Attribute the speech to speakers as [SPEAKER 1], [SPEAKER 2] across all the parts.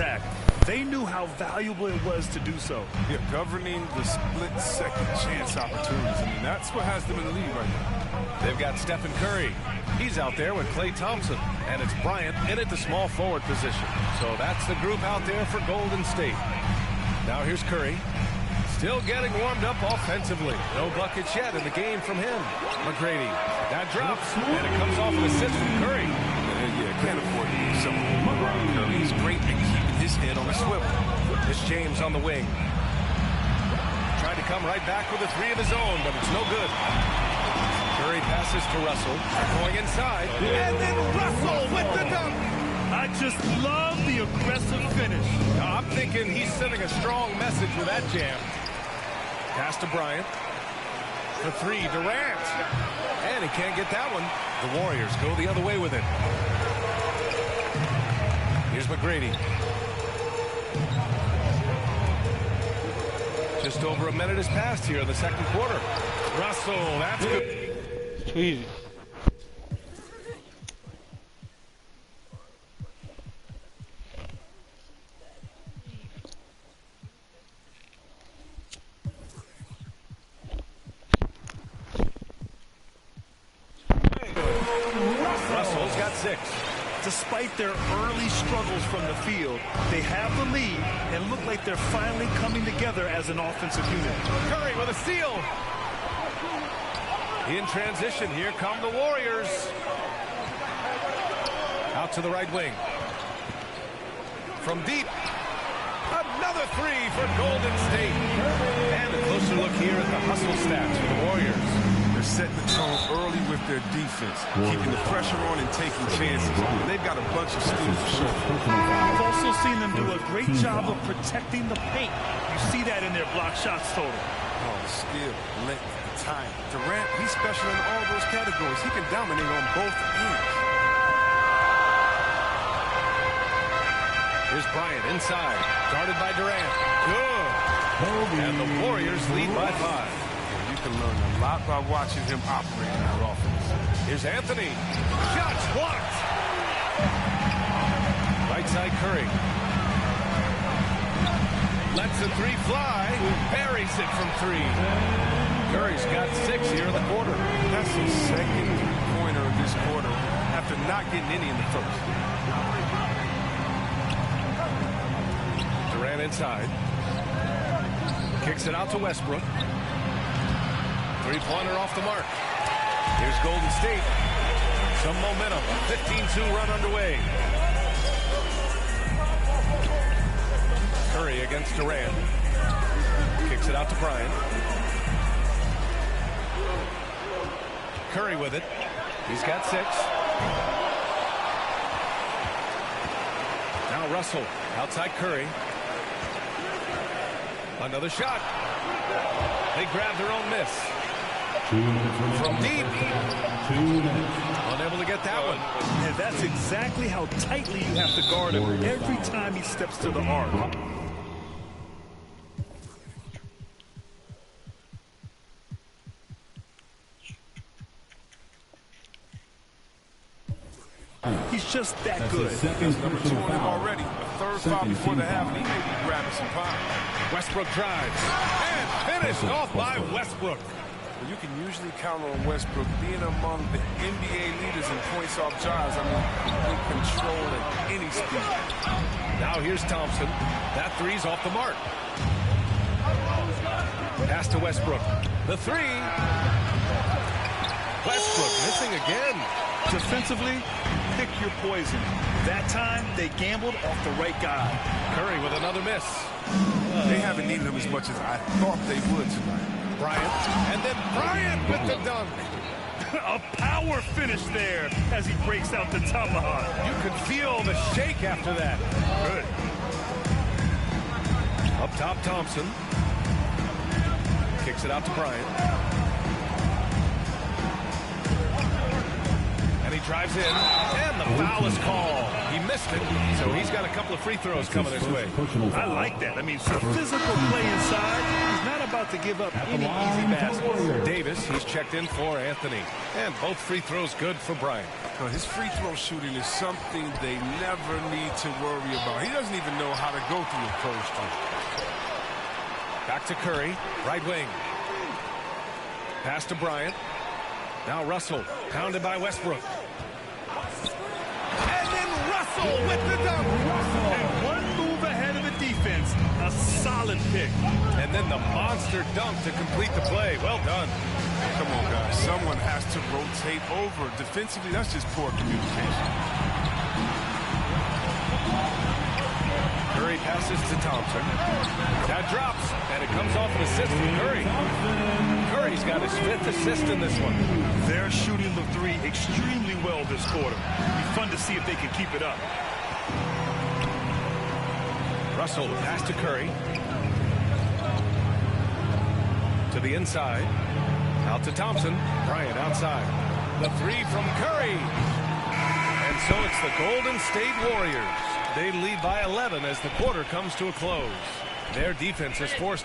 [SPEAKER 1] attack. They knew how valuable it was to do so.
[SPEAKER 2] Yeah, governing the split-second chance opportunities. I mean, that's what has them in the lead right now.
[SPEAKER 3] They've got Stephen Curry. He's out there with Klay Thompson. And it's Bryant in at the small forward position. So that's the group out there for Golden State. Now here's Curry. Still getting warmed up offensively. No buckets yet in the game from him. McGrady. That drops. And it comes off an assist from Curry.
[SPEAKER 2] Yeah, can't afford to do something around Curry. He's great at keeping his head on the swivel.
[SPEAKER 3] It's James on the wing. Trying to come right back with a three of his own, but it's no good. Curry passes to Russell. Going inside. And then Russell with the dunk.
[SPEAKER 1] I just love the aggressive finish.
[SPEAKER 3] I'm thinking he's sending a strong message with that jam. Pass to Bryant. For three, Durant. And he can't get that one. The Warriors go the other way with it. Here's McGrady. Just over a minute has passed here in the second quarter. Russell, that's good.
[SPEAKER 4] Too easy.
[SPEAKER 3] Russell's got 6.
[SPEAKER 1] Despite their early struggles from the field, they have the lead and look like they're finally coming together as an offensive unit.
[SPEAKER 3] Curry with a steal. In transition, here come the Warriors. Out to the right wing. From deep. Another three for Golden State. And a closer look here at the hustle stats for the Warriors.
[SPEAKER 2] They're setting the tone early with their defense, keeping the pressure on and taking chances. They've got a bunch of steals to show.
[SPEAKER 1] I've also seen them do a great job of protecting the paint. You see that in their block shots total.
[SPEAKER 2] Oh, skill, length, time. Durant, he's special in all those categories. He can dominate on both ends.
[SPEAKER 3] Here's Bryant inside, guarded by Durant. Good. And the Warriors lead by 5.
[SPEAKER 2] You can learn a lot by watching him operate in that offense.
[SPEAKER 3] Here's Anthony. Shots blocked. Right side Curry. Lets the three fly. Buries it from 3. Curry's got 6 here in the quarter.
[SPEAKER 2] That's the second pointer of this quarter after not getting any in the first.
[SPEAKER 3] Durant inside. Kicks it out to Westbrook. Three-pointer off the mark. Here's Golden State. Some momentum. A 15-2 run underway. Curry against Durant. Kicks it out to Bryant. Curry with it. He's got 6. Now Russell outside Curry. Another shot. They grab their own miss. From deep. Unable to get that one.
[SPEAKER 1] And that's exactly how tightly you have to guard him every time he steps to the arc. He's just that good.
[SPEAKER 2] That's number 2 on him already. A third foul before the half, and he may be grabbing some power.
[SPEAKER 3] Westbrook drives. And finished off by Westbrook.
[SPEAKER 2] You can usually count on Westbrook being among the NBA leaders in points off jars. I mean, in control at any speed.
[SPEAKER 3] Now here's Thompson. That three's off the mark. Pass to Westbrook. The 3. Westbrook missing again.
[SPEAKER 1] Defensively, pick your poison. That time, they gambled off the right guy.
[SPEAKER 3] Curry with another miss.
[SPEAKER 2] They haven't needed him as much as I thought they would tonight.
[SPEAKER 3] Bryant, and then Bryant with the dunk.
[SPEAKER 1] A power finish there as he breaks out the tomahawk.
[SPEAKER 3] You could feel the shake after that.
[SPEAKER 1] Good.
[SPEAKER 3] Up top, Thompson. Kicks it out to Bryant. And he Curry drives in, and the foul is called. He missed it, so he's got a couple of free throws coming his way.
[SPEAKER 1] I like that. I mean, some physical play inside. He's not about to give up any easy baskets.
[SPEAKER 3] Davis, he's checked in for Anthony. And both free throws good for Bryant.
[SPEAKER 2] His free throw shooting is something they never need to worry about. He doesn't even know how to go through a cold streak.
[SPEAKER 3] Back to Curry, right wing. Pass to Bryant. Now Russell, pounded by Westbrook.
[SPEAKER 1] And then Russell with the dunk. And one move ahead of the defense. A solid pick.
[SPEAKER 3] And then the monster dunk to complete the play. Well done.
[SPEAKER 2] Come on, guys. Someone has to rotate over. Defensively, that's just poor communication.
[SPEAKER 3] Curry passes to Thompson. That drops, and it comes off an assist from Curry. Curry's got his 5th assist in this one.
[SPEAKER 1] They're shooting the three extremely well this quarter. It'll be fun to see if they can keep it up.
[SPEAKER 3] Russell pass to Curry. To the inside. Out to Thompson. Bryant outside. The three from Curry. And so it's the Golden State Warriors. They lead by 11 as the quarter comes to a close. Their defense is forced.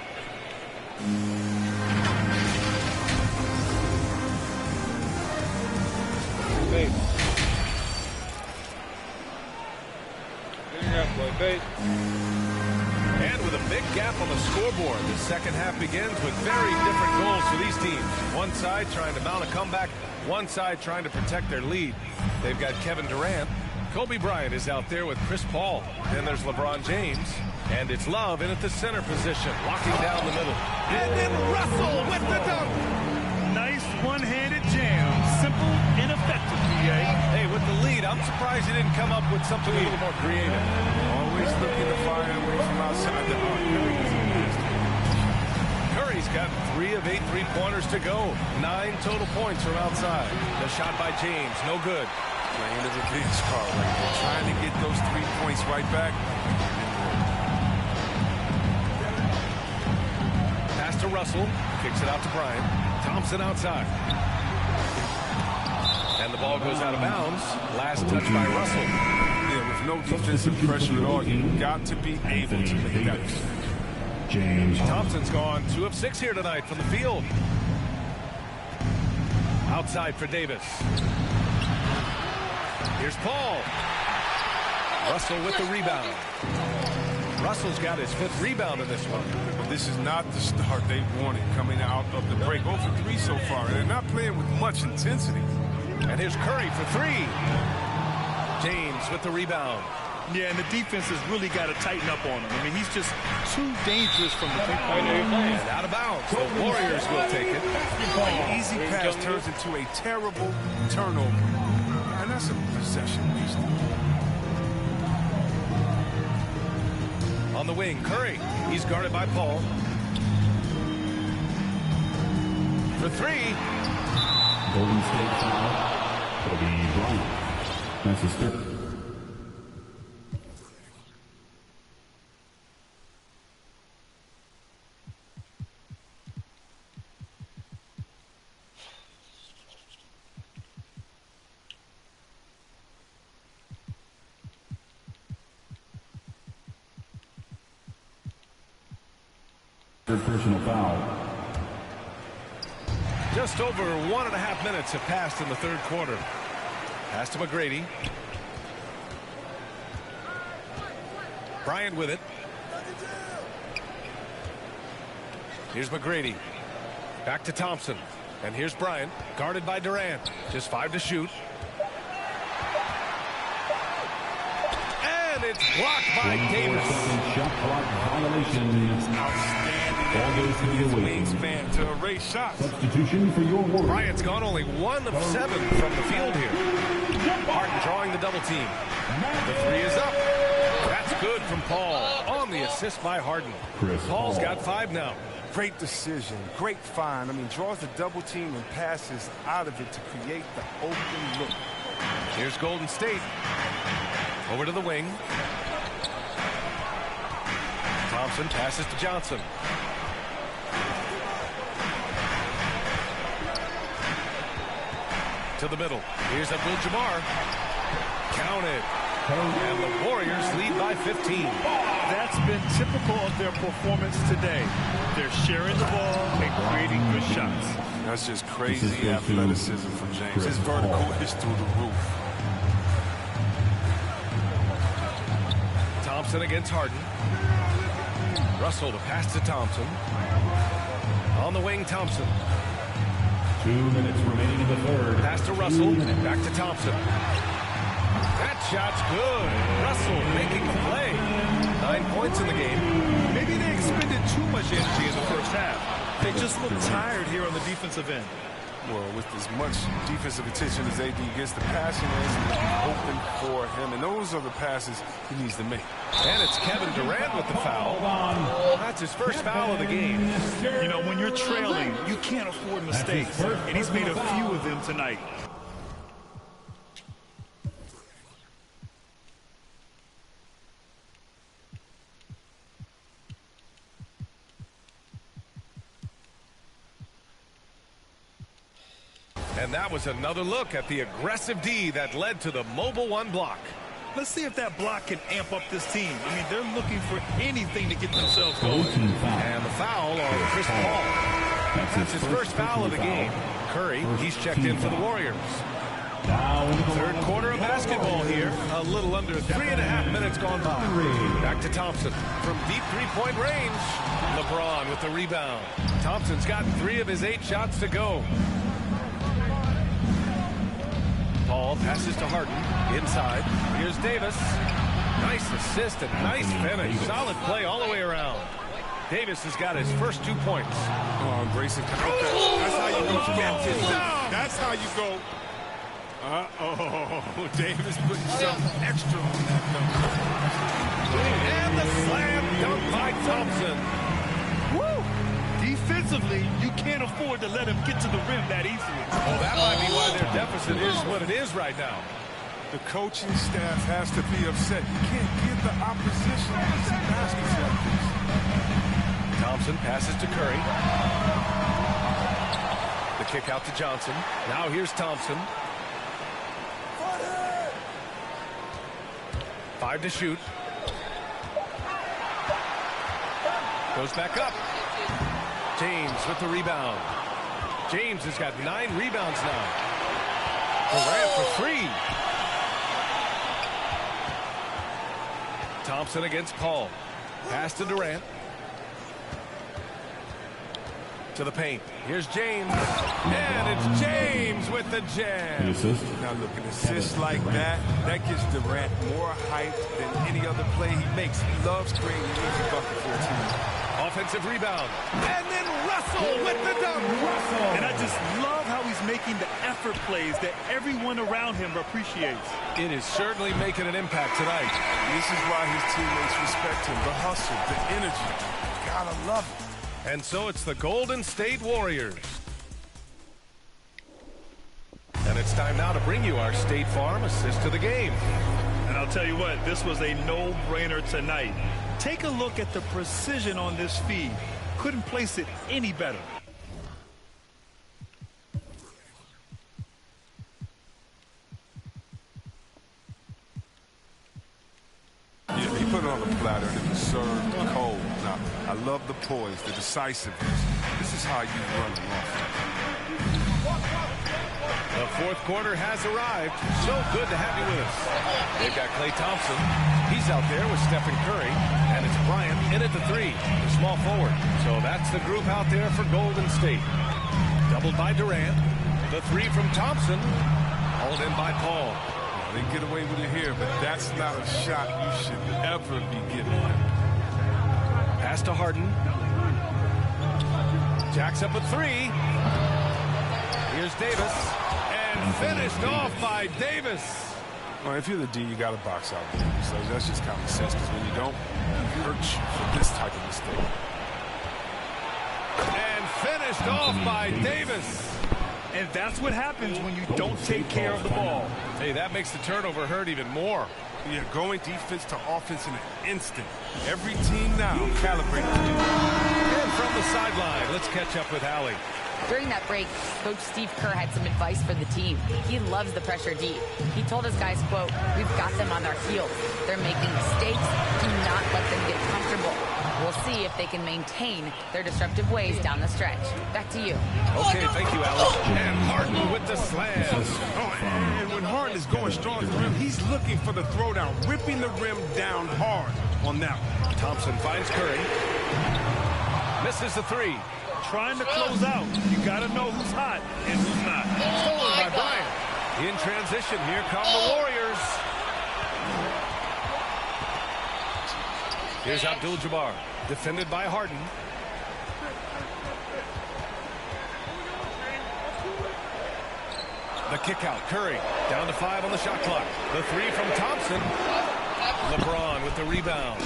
[SPEAKER 3] And with a big gap on the scoreboard, the second half begins with very different goals for these teams. One side trying to mount a comeback, one side trying to protect their lead. They've got Kevin Durant. Kobe Bryant is out there with Chris Paul. Then there's LeBron James. And it's Love in at the center position, locking down the middle.
[SPEAKER 1] And then Russell with the dunk. Nice one-handed jam. Simple and effective, PA.
[SPEAKER 3] Hey, with the lead, I'm surprised he didn't come up with something a little more creative.
[SPEAKER 2] Always looking to fire away from outside the arc.
[SPEAKER 3] Curry's got 3 of 8 three-pointers to go. 9 total points from outside. The shot by James, no good.
[SPEAKER 2] Playing as a big star right there. Trying to get those 3 points right back.
[SPEAKER 3] Pass to Russell. Kicks it out to Bryant. Thompson outside. And the ball goes out of bounds. Last touch by Russell.
[SPEAKER 2] Yeah, with no defensive pressure at all, you've got to be able to make that.
[SPEAKER 3] James Thompson's gone 2 of 6 here tonight from the field. Outside for Davis. Here's Paul. Russell with the rebound. Russell's got his 5th rebound in this one.
[SPEAKER 2] But this is not the start they wanted coming out of the break. 0 for 3 so far, and they're not playing with much intensity.
[SPEAKER 3] And here's Curry for 3. James with the rebound.
[SPEAKER 1] Yeah, and the defense has really got to tighten up on him. I mean, he's just too dangerous from the three-point line.
[SPEAKER 3] And out of bounds. The Warriors will take it.
[SPEAKER 2] An easy pass turns into a terrible turnover. And that's a possession waste.
[SPEAKER 3] On the wing, Curry. He's guarded by Paul. For 3.
[SPEAKER 4] Golden State foul. Kobe Bryant. That's his 3rd. Personal foul.
[SPEAKER 3] Just over 1.5 minutes have passed in the 3rd quarter. Pass to McGrady. Bryant with it. Here's McGrady. Back to Thompson. And here's Bryant, guarded by Durant. Just 5 to shoot. And it's blocked by Davis.
[SPEAKER 4] Shot clock violation.
[SPEAKER 2] Outstanding wingspan to erase shots.
[SPEAKER 4] Substitution for your Warriors.
[SPEAKER 3] Bryant's gone only 1 of 7 from the field here. Harden drawing the double team. The 3 is up. That's good from Paul on the assist by Harden. Paul's got 5 now.
[SPEAKER 2] Great decision. Great find. I mean, draws the double team and passes out of it to create the open look.
[SPEAKER 3] Here's Golden State. Over to the wing. Thompson passes to Johnson. To the middle. Here's Abdul-Jabbar. Counted. And the Warriors lead by 15.
[SPEAKER 1] That's been typical of their performance today. They're sharing the ball and creating good shots.
[SPEAKER 2] That's just crazy athleticism from James. His vertical is through the roof.
[SPEAKER 3] Thompson against Harden. Russell to pass to Thompson. On the wing, Thompson.
[SPEAKER 4] 2 minutes remaining in the third.
[SPEAKER 3] Pass to Russell. Back to Thompson. That shot's good. Russell making the play. 9 points in the game.
[SPEAKER 1] Maybe they expended too much energy in the first half. They just look tired here on the defensive end.
[SPEAKER 2] Well, with as much defensive attention as AD gets, the passing lanes will be open for him, and those are the passes he needs to make.
[SPEAKER 3] And it's Kevin Durant with the foul. That's his first foul of the game.
[SPEAKER 1] You know, when you're trailing, you can't afford mistakes, and he's made a few of them tonight.
[SPEAKER 3] And that was another look at the aggressive D that led to the mobile one block.
[SPEAKER 1] Let's see if that block can amp up this team. I mean, they're looking for anything to get themselves going.
[SPEAKER 3] And the foul on Chris Paul. That's his first foul of the game. Curry, he's checked in for the Warriors. Third quarter of basketball here. A little under 3.5 minutes gone by. Back to Thompson from deep three-point range. LeBron with the rebound. Thompson's got 3 of his 8 shots to go. Paul passes to Harden. Inside. Here's Davis. Nice assist and nice finish. Solid play all the way around. Davis has got his first 2 points.
[SPEAKER 2] Oh, embracing. Okay. That's how you go. That's how you go. Uh-oh. Davis putting something extra on that number.
[SPEAKER 3] And the slam dunk by Thompson.
[SPEAKER 1] Woo! Defensively, you can't afford to let him get to the rim that easily.
[SPEAKER 3] Well, that might be why their deficit is what it is right now.
[SPEAKER 2] The coaching staff has to be upset. You can't give the opposition easy baskets like this.
[SPEAKER 3] Thompson passes to Curry. The kick out to Johnson. Now here's Thompson. 5 to shoot. Goes back up. James with the rebound. James has got 9 rebounds now. Durant for 3. Thompson against Paul. Pass to Durant. To the paint. Here's James. And it's James with the jam.
[SPEAKER 2] Now look, an assist like that gives Durant more hype than any other play he makes. He loves creating an easy bucket for a team.
[SPEAKER 3] Offensive rebound. And then Russell with the dunk.
[SPEAKER 1] And I just love how he's making the effort plays that everyone around him appreciates.
[SPEAKER 3] It is certainly making an impact tonight.
[SPEAKER 2] This is why his teammates respect him. The hustle, the energy. Gotta love it.
[SPEAKER 3] And so it's the Golden State Warriors. And it's time now to bring you our State Farm assist to the game.
[SPEAKER 1] And I'll tell you what, this was a no-brainer tonight. Take a look at the precision on this feed. Couldn't place it any better.
[SPEAKER 2] Yeah, he put it on the platter and it was served cold. Now, I love the poise, the decisiveness. This is how you run an offense.
[SPEAKER 3] The fourth quarter has arrived. So good to have you with us. They've got Klay Thompson. He's out there with Stephen Curry. And it's Bryant in at the 3, the small forward. So that's the group out there for Golden State. Doubled by Durant. The 3 from Thompson. Hauled in by Paul.
[SPEAKER 2] They get away with it here, but that's not a shot you should ever be giving him.
[SPEAKER 3] Pass to Harden. Jacks up a 3. Here's Davis. And finished off by Davis.
[SPEAKER 2] Well, if you're the D, you got to box out. So that's just common sense, because when you don't, it hurts you for this type of mistake.
[SPEAKER 3] And finished off by Davis.
[SPEAKER 1] And that's what happens when you don't take care of the ball.
[SPEAKER 3] Hey, that makes the turnover hurt even more.
[SPEAKER 2] Yeah, going defense to offense in an instant. Every team now calibrated to do that.
[SPEAKER 3] And from the sideline, let's catch up with Allie.
[SPEAKER 5] During that break, Coach Steve Kerr had some advice for the team. He loves the pressure deep. He told his guys, quote, "We've got them on their heels. They're making mistakes. Do not let them get comfortable." We'll see if they can maintain their disruptive ways down the stretch. Back to you.
[SPEAKER 3] Okay, thank you, Alex. And Harden with the slam.
[SPEAKER 2] Oh, and when Harden is going strong to the rim, he's looking for the throwdown, whipping the rim down hard on that one.
[SPEAKER 3] Thompson finds Curry. Misses the three.
[SPEAKER 1] Trying to close out. You got to know who's hot and who's not.
[SPEAKER 3] Stolen by Bryant. In transition, here come the Warriors. Here's Abdul-Jabbar, defended by Harden. The kick out, Curry, down to 5 on the shot clock. The three from Thompson. LeBron with the rebound.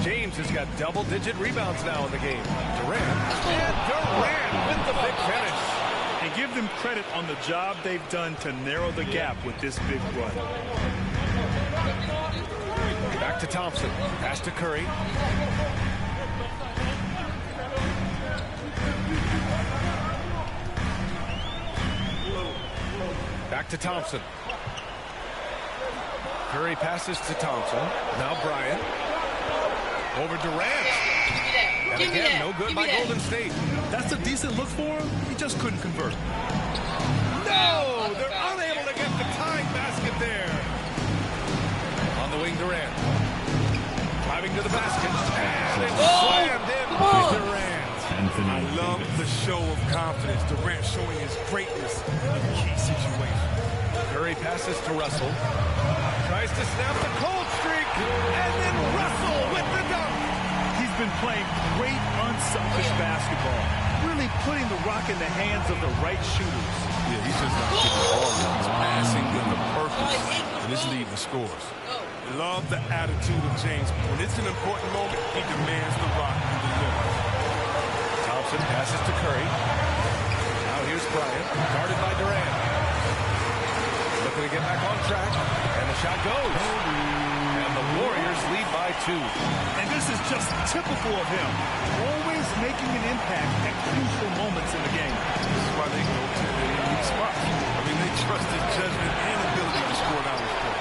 [SPEAKER 3] James has got double-digit rebounds now in the game. Durant, and Durant with the big finish.
[SPEAKER 1] And give them credit on the job they've done to narrow the gap with this big run.
[SPEAKER 3] Back to Thompson. Pass to Curry. Back to Thompson. Curry passes to Thompson. Now Bryant. Over Durant. And again, no good by Golden State.
[SPEAKER 1] That's a decent look for him. He just couldn't convert.
[SPEAKER 3] No! They're unable to get the tying basket there. On the wing, Durant. Driving to the basket. And it's slammed in by Durant.
[SPEAKER 2] I love the show of confidence. Durant showing his greatness in key situations.
[SPEAKER 3] Curry passes to Russell. Tries to snap the cold streak. And then Russell with the dunk.
[SPEAKER 1] He's been playing great, unselfish basketball. Really putting the rock in the hands of the right shooters.
[SPEAKER 2] Yeah, he's just not getting the ball. He's passing with the purpose. And it's leading the scores. Love the attitude of James. When it's an important moment, he demands the rock and delivers.
[SPEAKER 3] Thompson passes to Curry. Now here's Bryant, guarded by Durant. Looking to get back on track, and the shot goes. And the Warriors lead by 2.
[SPEAKER 1] And this is just typical of him. Always making an impact at crucial moments in the game.
[SPEAKER 2] This is why they go to the elite spots. I mean, they trust his judgment and ability to score down the court.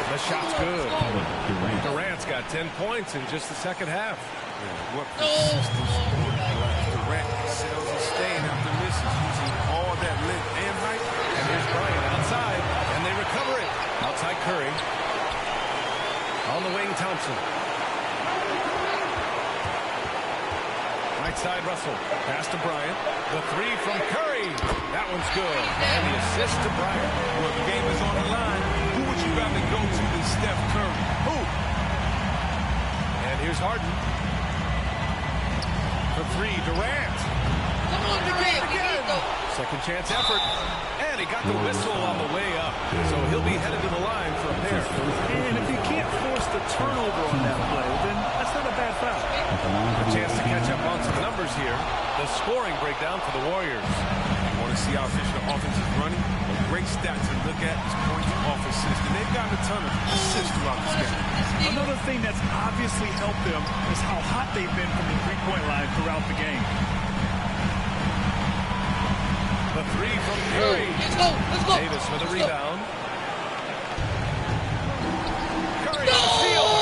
[SPEAKER 3] The shot's good. Durant's got 10 points in just the second half.
[SPEAKER 2] Yeah, what consistency. Durant sells and staying after misses, using all that length and height.
[SPEAKER 3] And here's Bryant outside, and they recover it. Outside Curry. On the wing, Thompson. Right side, Russell. Pass to Bryant. The three from Curry. That one's good. And the assist to Bryant.
[SPEAKER 2] Well, the game is on the line. Who would you rather go to than Steph Curry? Who?
[SPEAKER 3] And here's Harden. For three, Durant.
[SPEAKER 6] Come on, Durant.
[SPEAKER 3] Again. Second chance effort. And he got the whistle on the way up. So he'll be headed to the line for a pair.
[SPEAKER 1] And if you can't force the turnover on that play, then that's not a bad foul.
[SPEAKER 3] A chance to catch up on some numbers here. The scoring breakdown for the Warriors.
[SPEAKER 2] You want to see how efficient the offense is running? A great stat to look at is points off assists. And they've gotten a ton of assists throughout this game.
[SPEAKER 1] Another thing that's obviously helped them is how hot they've been from the three-point line throughout the game.
[SPEAKER 3] The three from Curry.
[SPEAKER 6] Let's go.
[SPEAKER 3] Davis with a rebound. Curry on the steal.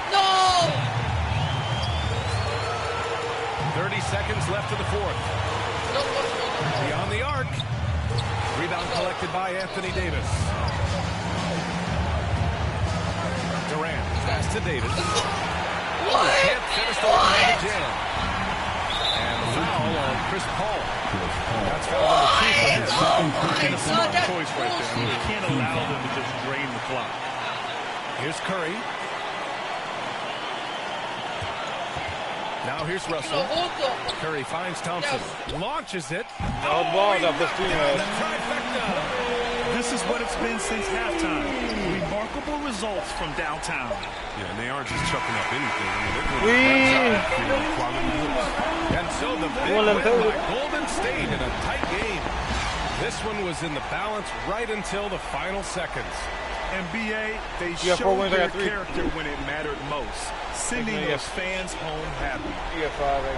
[SPEAKER 6] No!
[SPEAKER 3] 30 seconds left in the fourth. Beyond the arc. Rebound collected by Anthony Davis. Durant, pass to Davis.
[SPEAKER 6] What?
[SPEAKER 3] Can't finish the line of the jam. And foul on Chris Paul. That's foul number 2 for him.
[SPEAKER 1] And a smart choice right there. You can't allow them to just drain the clock.
[SPEAKER 3] Here's Curry. Now here's Russell. Curry finds Thompson. Launches it.
[SPEAKER 1] This is what it's been since halftime. Remarkable results from downtown.
[SPEAKER 2] Yeah, and they aren't just chucking up anything. I mean, they're doing quality hits.
[SPEAKER 3] And so the big win by Golden State in a tight game. This one was in the balance right until the final seconds.
[SPEAKER 1] And B.A., they showed their character when it mattered most, sending those fans home happy.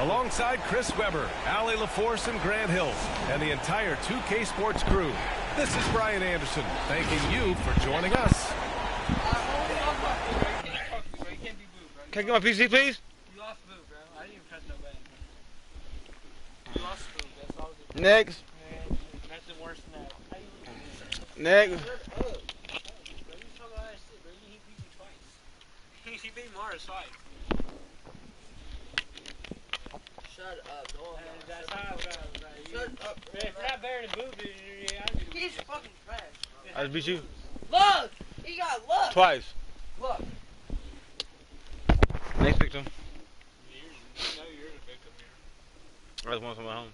[SPEAKER 3] Alongside Chris Webber, Ali LaForce, and Grant Hill, and the entire 2K Sports crew, this is Brian Anderson, thanking you for joining us.
[SPEAKER 7] Can I get my PC, please?
[SPEAKER 6] You lost food, bro. I didn't even press no button. You lost food. That's all it is.
[SPEAKER 7] Next.
[SPEAKER 6] Man, nothing worse than that. How you
[SPEAKER 7] Next.
[SPEAKER 6] Bro, you talking all that shit, bro. He beat you twice. He beat Morris twice. Shut up, dog. That's how it goes, bro. Shut up, bro. If you're not better than Boo, he's fucking trash.
[SPEAKER 7] I just beat you.
[SPEAKER 6] Look! He got luck!
[SPEAKER 7] Twice.
[SPEAKER 6] Look.
[SPEAKER 7] Next victim.
[SPEAKER 6] You're the victim here.
[SPEAKER 7] I just want someone home.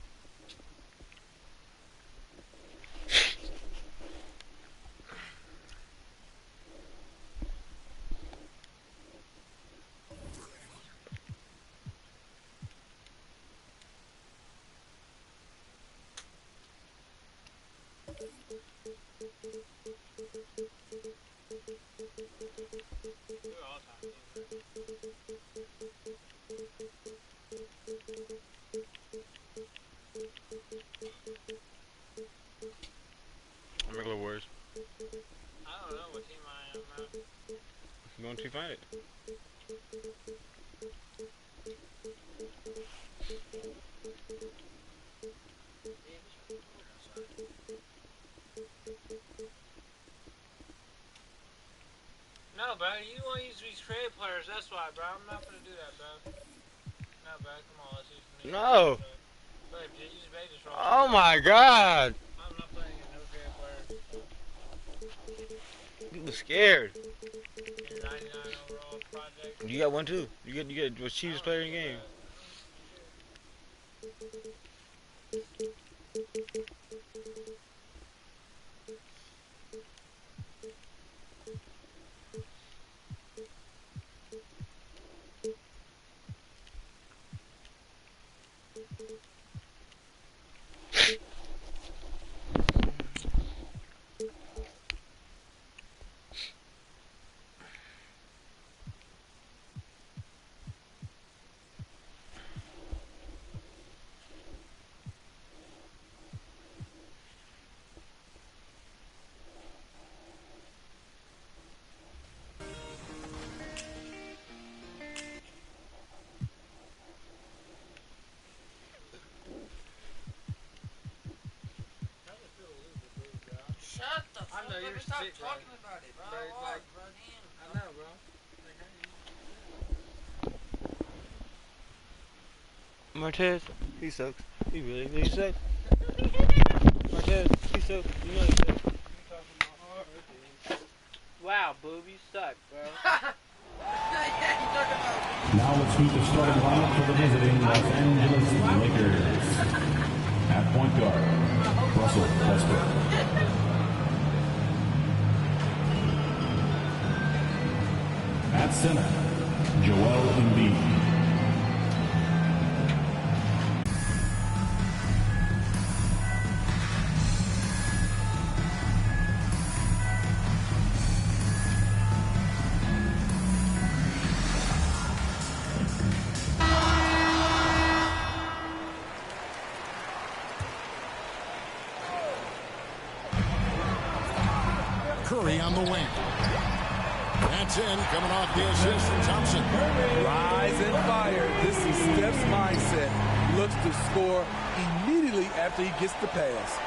[SPEAKER 7] I'm regular words.
[SPEAKER 6] I don't know what team I am, man.
[SPEAKER 7] You going to find it?
[SPEAKER 6] No, bro, you want to use these trade players, that's why, bro. I'm not gonna do that, bro. No, bro, come on, let's use some.
[SPEAKER 7] No.
[SPEAKER 6] Bro, you just made this wrong.
[SPEAKER 7] Oh my God.
[SPEAKER 6] I'm not playing in no trade players.
[SPEAKER 7] You was scared.
[SPEAKER 6] Your 99 overall project.
[SPEAKER 7] You got one too. You get the cheapest player in the game.
[SPEAKER 6] Shut the fuck up and stop talking about it, bro. I know, bro.
[SPEAKER 7] Martez, he sucks. He really sucks. Martez, he sucks. You know he sucks.
[SPEAKER 6] Wow, boob, you suck, bro.
[SPEAKER 4] Now let's meet the starting lineup for the visiting Los Angeles Lakers. At point guard, Russell Westbrook. At center, Joel Embiid.
[SPEAKER 8] Curry on the wing. That's in, coming off the assist from Thompson.
[SPEAKER 2] Rise and fire. This is Steph's mindset. Looks to score immediately after he gets the pass.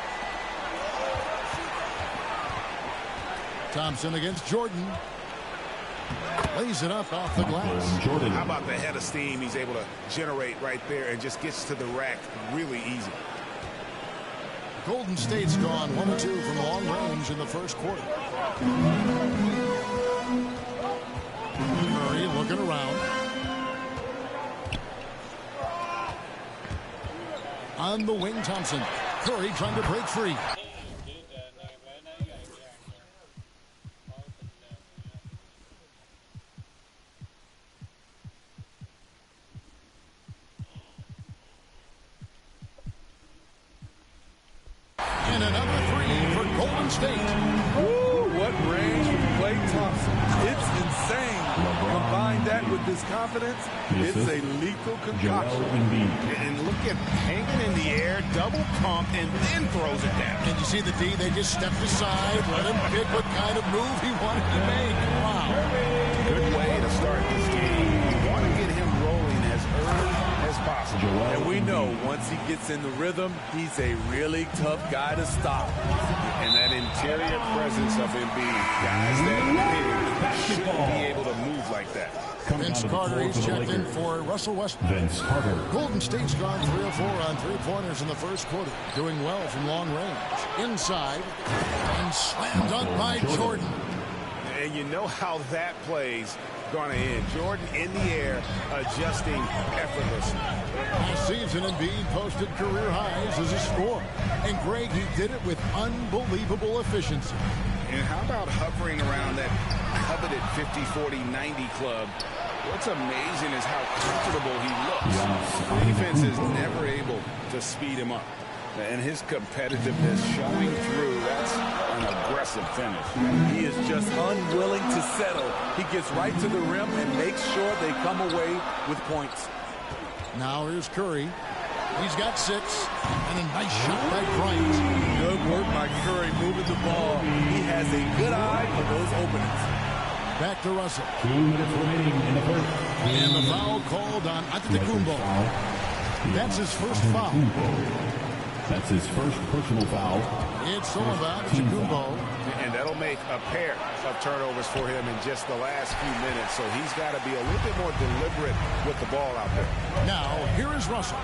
[SPEAKER 8] Thompson against Jordan. Lays it up off the glass.
[SPEAKER 4] Jordan.
[SPEAKER 9] How about the head of steam he's able to generate right there and just gets to the rack really easy.
[SPEAKER 8] Golden State's gone 1 of 2 from long range in the first quarter. Curry looking around. On the wing, Thompson. Curry trying to break free. And another three for Golden State.
[SPEAKER 2] Woo, what range from that with this confidence, it's a lethal concoction.
[SPEAKER 9] And look at hanging in the air, double pump, and then throws it down.
[SPEAKER 8] And you see the D, they just stepped aside, let him pick what kind of move he wanted to make. Wow.
[SPEAKER 9] Good way to start this game. You want to get him rolling as early as possible.
[SPEAKER 2] And we know once he gets in the rhythm, he's a really tough guy to stop.
[SPEAKER 9] And that interior presence of Embiid, guys that shouldn't be able to move like that.
[SPEAKER 8] Vince Carter, he's checked in for Russell Westbrook.
[SPEAKER 4] Vince Carter.
[SPEAKER 8] Golden State's gone 3 of 4 on three-pointers in the first quarter. Doing well from long range. Inside. And slam dunk by Jordan.
[SPEAKER 9] And you know how that play's going to end. Jordan in the air, adjusting effortlessly.
[SPEAKER 8] Last season, Embiid posted career highs as a scorer. And Greg, he did it with unbelievable efficiency.
[SPEAKER 9] And how about hovering around that coveted 50-40-90 club? What's amazing is how comfortable he looks. The defense is never able to speed him up. And his competitiveness showing through. That's an aggressive finish.
[SPEAKER 2] He is just unwilling to settle. He gets right to the rim and makes sure they come away with points.
[SPEAKER 8] Now here's Curry. He's got 6. And a nice shot by Bryant.
[SPEAKER 2] Good work by Curry moving the ball. He has a good eye for those openings.
[SPEAKER 8] Back to Russell.
[SPEAKER 4] 2 minutes remaining in the first.
[SPEAKER 8] And the foul called on Antetokounmpo. That's his first foul.
[SPEAKER 4] That's his first personal foul.
[SPEAKER 8] It's all about Antetokounmpo.
[SPEAKER 9] And that'll make a pair of turnovers for him in just the last few minutes. So he's got to be a little bit more deliberate with the ball out there.
[SPEAKER 8] Now, here is Russell.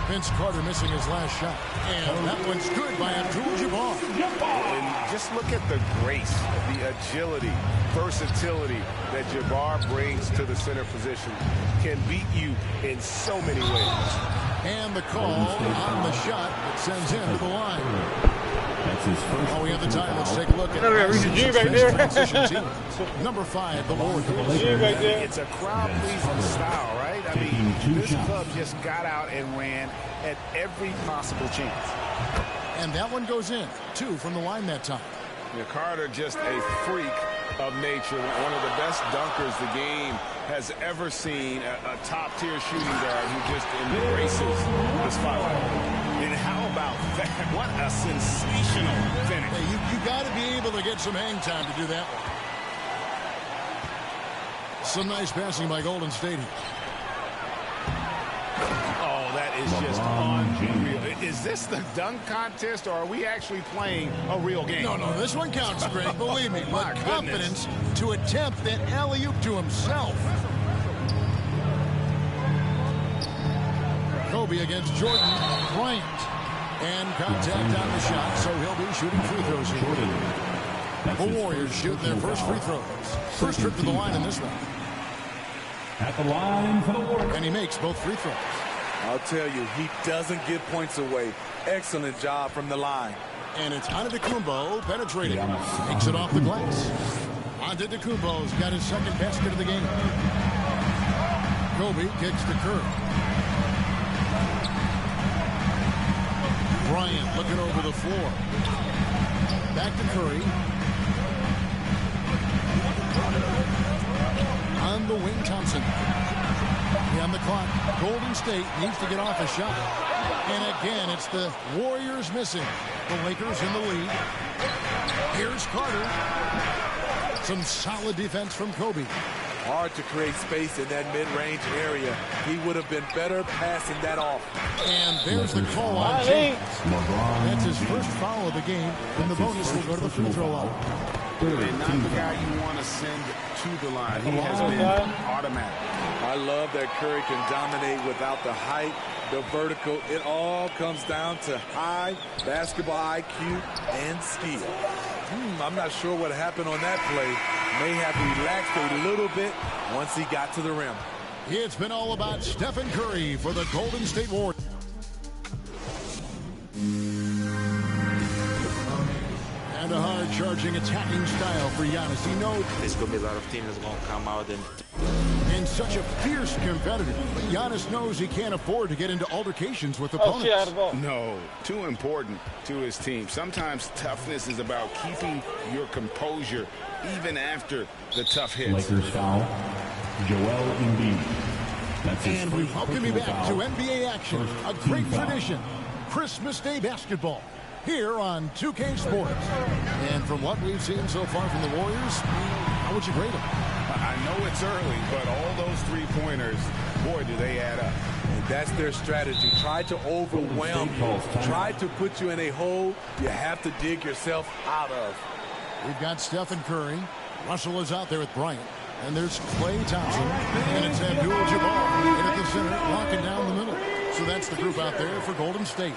[SPEAKER 8] Vince Carter missing his last shot. And that one's good by Abdul-Jabbar.
[SPEAKER 9] And just look at the grace, the agility, versatility that Jabbar brings to the center position. Can beat you in so many ways.
[SPEAKER 8] And the call on the shot that sends him to the line.
[SPEAKER 4] That's his first.
[SPEAKER 8] Oh, we have the time. Let's take a look at transition team. Number 5, the Warriors.
[SPEAKER 9] It's a crowd-pleasing style, right? I mean, this club just got out and ran at every possible chance.
[SPEAKER 8] And that one goes in. 2 from the line that time.
[SPEAKER 9] Yeah, Carter just a freak of nature. One of the best dunkers the game has ever seen. A top-tier shooting guard who just embraces the spotlight. And how about that? What a sensational finish.
[SPEAKER 8] Hey, you got to be able to get some hang time to do that one. Some nice passing by Golden State.
[SPEAKER 9] Oh, that is just unreal. Is this the dunk contest, or are we actually playing a real game?
[SPEAKER 8] No, this one counts, Greg. Believe me. With confidence to attempt that alley-oop to himself. Kobe against Jordan Bryant. And contact on the shot, so he'll be shooting free throws here. The Warriors shooting their first free throws. First trip to the line in this one.
[SPEAKER 4] At the line for the Warriors.
[SPEAKER 8] And he makes both free throws.
[SPEAKER 2] I'll tell you, he doesn't give points away. Excellent job from the line.
[SPEAKER 8] And it's Antetokounmpo penetrating. Takes it off the glass. Antetokounmpo's got his second basket of the game. Kobe kicks to Curry. Bryant looking over the floor. Back to Curry. On the wing, Thompson. On the clock. Golden State needs to get off a shot. And again, it's the Warriors missing. The Lakers in the lead. Here's Carter. Some solid defense from Kobe.
[SPEAKER 2] Hard to create space in that mid-range area. He would have been better passing that off.
[SPEAKER 8] And there's the call on James. That's his first foul of the game. And the bonus will go to the free throw line.
[SPEAKER 9] And not the guy you want to send to the line. He has been automatic.
[SPEAKER 2] I love that Curry can dominate without the height, the vertical. It all comes down to high basketball IQ and skill. I'm not sure what happened on that play. May have relaxed a little bit once he got to the rim.
[SPEAKER 8] It's been all about Stephen Curry for the Golden State Warriors. And a hard-charging attacking style for Giannis. He knows
[SPEAKER 7] there's going to be a lot of teams that's going to come out
[SPEAKER 8] and such a fierce competitor. But Giannis knows he can't afford to get into altercations with opponents.
[SPEAKER 9] No, too important to his team. Sometimes toughness is about keeping your composure even after the tough hits.
[SPEAKER 4] Lakers foul. Joel Embiid. That's his
[SPEAKER 8] And we
[SPEAKER 4] first
[SPEAKER 8] welcome you
[SPEAKER 4] personal
[SPEAKER 8] back to
[SPEAKER 4] foul.
[SPEAKER 8] NBA action, a
[SPEAKER 4] First team
[SPEAKER 8] great
[SPEAKER 4] foul.
[SPEAKER 8] tradition, Christmas Day basketball, here on 2K Sports. And from what we've seen so far from the Warriors, how would you grade them?
[SPEAKER 9] I know it's early, but all those three-pointers, boy, do they add up.
[SPEAKER 2] And that's their strategy. Try to overwhelm you. Try to put you in a hole you have to dig yourself out of.
[SPEAKER 8] We've got Stephen Curry. Russell is out there with Bryant. And there's Klay Thompson. And it's Abdul-Jabbar in at the center, walking down the middle. So that's the group out there for Golden State.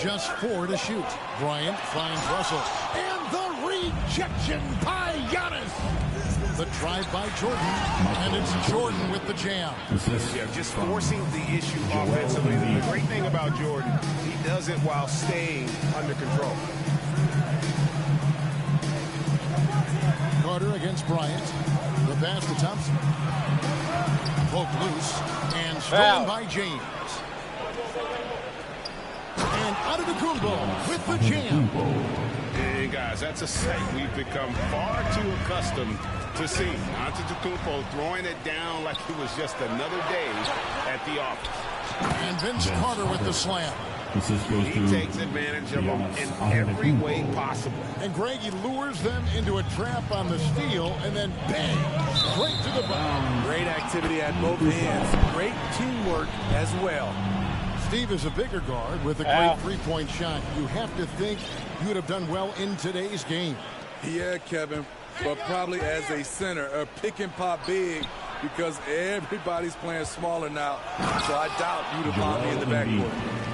[SPEAKER 8] Just 4 to shoot. Bryant finds Russell. And the rejection by Giannis. The drive by Jordan. And it's Jordan with the jam.
[SPEAKER 9] Yeah, just forcing the issue offensively. The great thing about Jordan, he does it while staying under control.
[SPEAKER 8] Carter against Bryant. The pass to Thompson. Poked loose. And stolen by James. And Antetokounmpo with the jam.
[SPEAKER 9] Hey, guys, that's a sight we've become far too accustomed to seeing. Antetokounmpo throwing it down like it was just another day at the office.
[SPEAKER 8] And Vince Carter with the slam.
[SPEAKER 9] He takes advantage of them in every way possible.
[SPEAKER 8] And Greg, he lures them into a trap on the steal, and then bang, straight to the bottom.
[SPEAKER 2] Great activity at both ends. Great teamwork as well.
[SPEAKER 8] Steve is a bigger guard with a great three-point shot. You have to think you would have done well in today's game.
[SPEAKER 2] Yeah, Kevin, but probably as a center, a pick and pop big, because everybody's playing smaller now. So I doubt you'd have found me in the backcourt.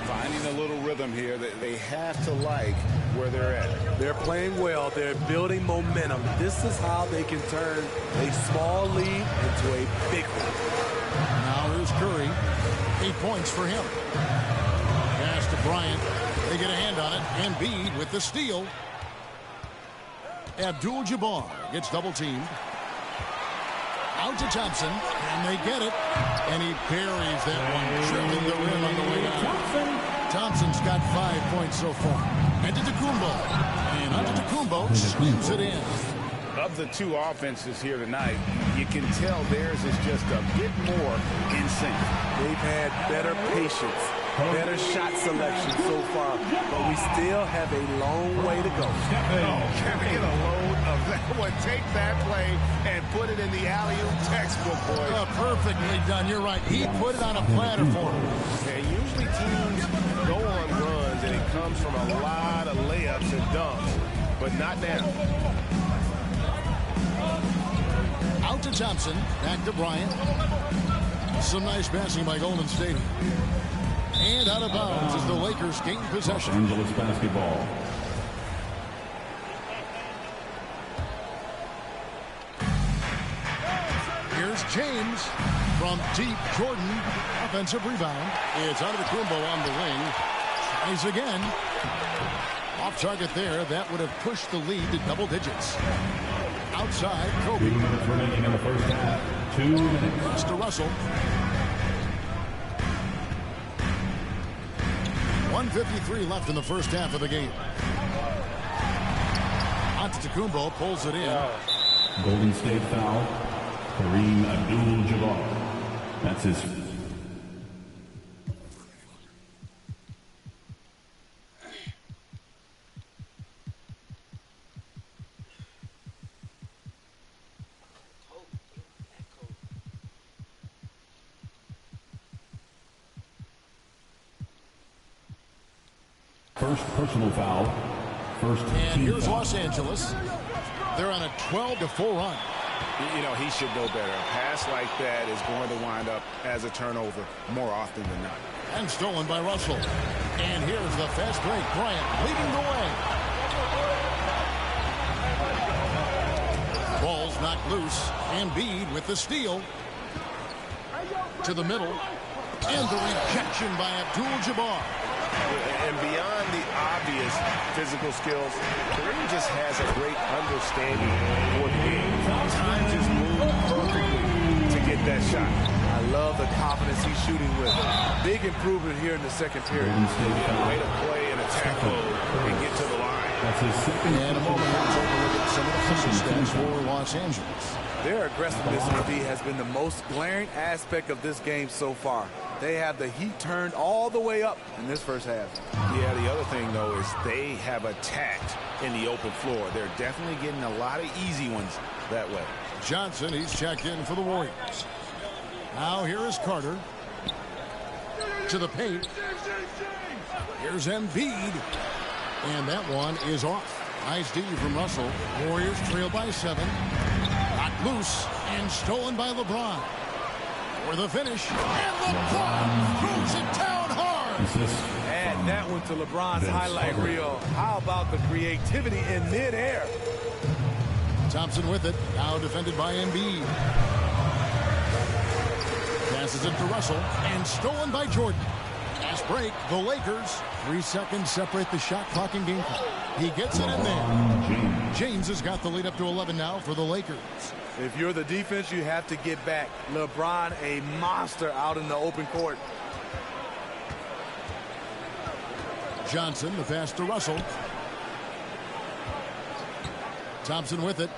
[SPEAKER 9] Finding a little rhythm here that they have to like where they're at.
[SPEAKER 2] They're playing well. They're building momentum. This is how they can turn a small lead into a big one.
[SPEAKER 8] Now here's Curry. 8 points for him. Pass to Bryant. They get a hand on it. And Embiid with the steal. Abdul-Jabbar gets double-teamed. Out to Thompson. And they get it. And he buries that one. Drilling the rim on the way down. Thompson's got 5 points so far. Antetokounmpo. And Antetokounmpo slams it in.
[SPEAKER 9] Of the two offenses here tonight, you can tell theirs is just a bit more in sync.
[SPEAKER 2] They've had better patience, better shot selection so far, but we still have a long way to go.
[SPEAKER 9] Can we get a load of that one? Take that play and put it in the alley-oop textbook, boys.
[SPEAKER 8] Perfectly done. You're right. He put it on a platter for him.
[SPEAKER 9] And usually teams go on runs, and it comes from a lot of layups and dunks, but not now.
[SPEAKER 8] Out to Thompson. Back to Bryant. Some nice passing by Golden State. And out of bounds as the Lakers gain possession.
[SPEAKER 4] Los Angeles basketball.
[SPEAKER 8] Here's James from deep. Jordan. Offensive rebound. It's Antetokounmpo on the wing. Tries again. Off target there. That would have pushed the lead to double digits. Outside, Kobe.
[SPEAKER 4] 2 minutes remaining in the first half. 2 minutes.
[SPEAKER 8] To Russell. 1:53 left in the first half of the game. Antetokounmpo pulls it in.
[SPEAKER 4] Golden State foul. Kareem Abdul-Jabbar. That's his. First personal foul. First
[SPEAKER 8] And
[SPEAKER 4] team
[SPEAKER 8] here's
[SPEAKER 4] foul.
[SPEAKER 8] Los Angeles. They're on a 12-4 run.
[SPEAKER 9] You know, he should know better. A pass like that is going to wind up as a turnover more often than not.
[SPEAKER 8] And stolen by Russell. And here's the fast break. Bryant leading the way. Ball's knocked loose. Embiid with the steal. To the middle. And the rejection by Abdul-Jabbar.
[SPEAKER 9] And beyond the obvious physical skills, Kareem just has a great understanding for the game. Time just moved perfectly to get that shot.
[SPEAKER 2] I love the confidence he's shooting with. Big improvement here in the second period.
[SPEAKER 9] Way to play and attack mode and get to the line.
[SPEAKER 4] That's his second.
[SPEAKER 8] And a moment here to take a look at some of the official stats for Los Angeles.
[SPEAKER 2] Their aggressiveness on D has been the most glaring aspect of this game so far. They have the heat turned all the way up in this first half.
[SPEAKER 9] Yeah, the other thing, though, is they have attacked in the open floor. They're definitely getting a lot of easy ones that way.
[SPEAKER 8] Johnson, he's checked in for the Warriors. Now here is Carter. To the paint. Here's Embiid. And that one is off. Nice D from Russell. Warriors trail by 7. Knocked loose and stolen by LeBron. For the finish. And LeBron throws it down hard.
[SPEAKER 2] Add that one to LeBron's highlight reel. How about the creativity in midair?
[SPEAKER 8] Thompson with it. Now defended by Embiid. Passes it to Russell. And stolen by Jordan. Fast break. The Lakers. 3 seconds separate the shot clock and game clock. He gets it in there. James has got the lead up to 11 now for the Lakers.
[SPEAKER 2] If you're the defense, you have to get back. LeBron, a monster out in the open court.
[SPEAKER 8] Johnson, the pass to Russell. Thompson with it.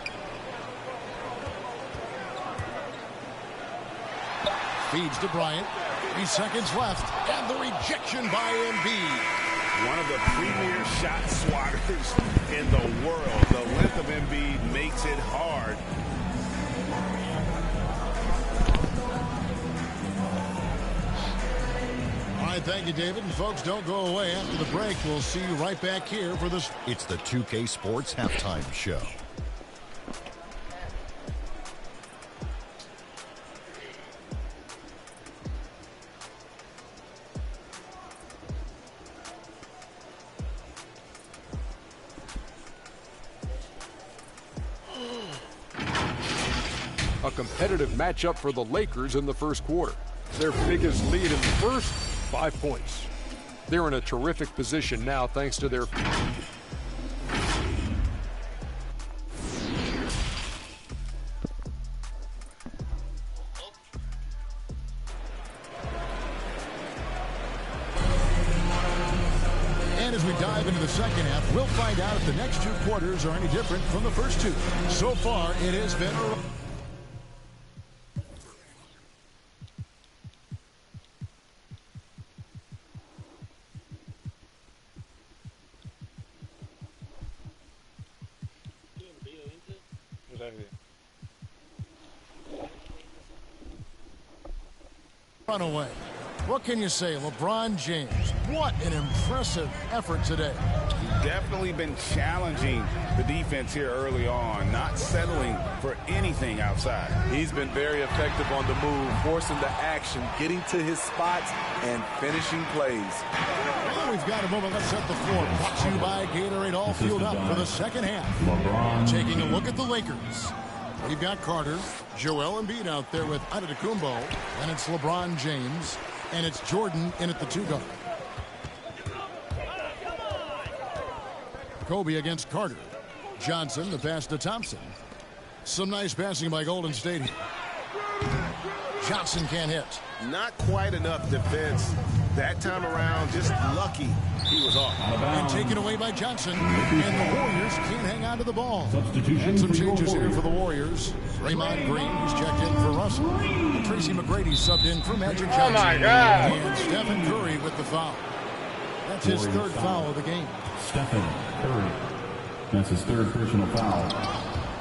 [SPEAKER 8] Feeds to Bryant. 3 seconds left. And the rejection by Embiid.
[SPEAKER 9] One of the premier shot swatters in the world. The length of Embiid makes it hard.
[SPEAKER 8] All right, thank you, David. And folks, don't go away. After the break, we'll see you right back here for this.
[SPEAKER 10] It's the 2K Sports Halftime Show.
[SPEAKER 11] A competitive matchup for the Lakers in the first quarter. Their biggest lead in the first, 5 points. They're in a terrific position now thanks to their...
[SPEAKER 8] And as we dive into the second half, we'll find out if the next 2 quarters are any different from the first 2. So far, it has been a... Runaway. What can you say? LeBron James. What an impressive effort today.
[SPEAKER 9] He's definitely been challenging the defense here early on, not settling for anything outside.
[SPEAKER 2] He's been very effective on the move, forcing the action, getting to his spots, and finishing plays.
[SPEAKER 8] Well, we've got a moment. Let's set the floor. Brought to you by Gatorade, all fueled up for the second half. Taking a look at the Lakers. We've got Carter, Joel Embiid out there with Antetokounmpo, and it's LeBron James, and it's Jordan in at the 2 guard. Kobe against Carter. Johnson, the pass to Thompson. Some nice passing by Golden State here. Johnson can't hit.
[SPEAKER 9] Not quite enough defense that time around. Just lucky he was off.
[SPEAKER 8] And taken away by Johnson. And the Warriors can't hang on to the ball. And some changes here for the Warriors. Draymond Green, who's checked in for Russell. And Tracy McGrady subbed in for Magic Johnson.
[SPEAKER 6] Oh, my God.
[SPEAKER 8] And Stephen Curry with the foul. That's his third foul of the game.
[SPEAKER 4] Stephen Curry. That's his third personal foul.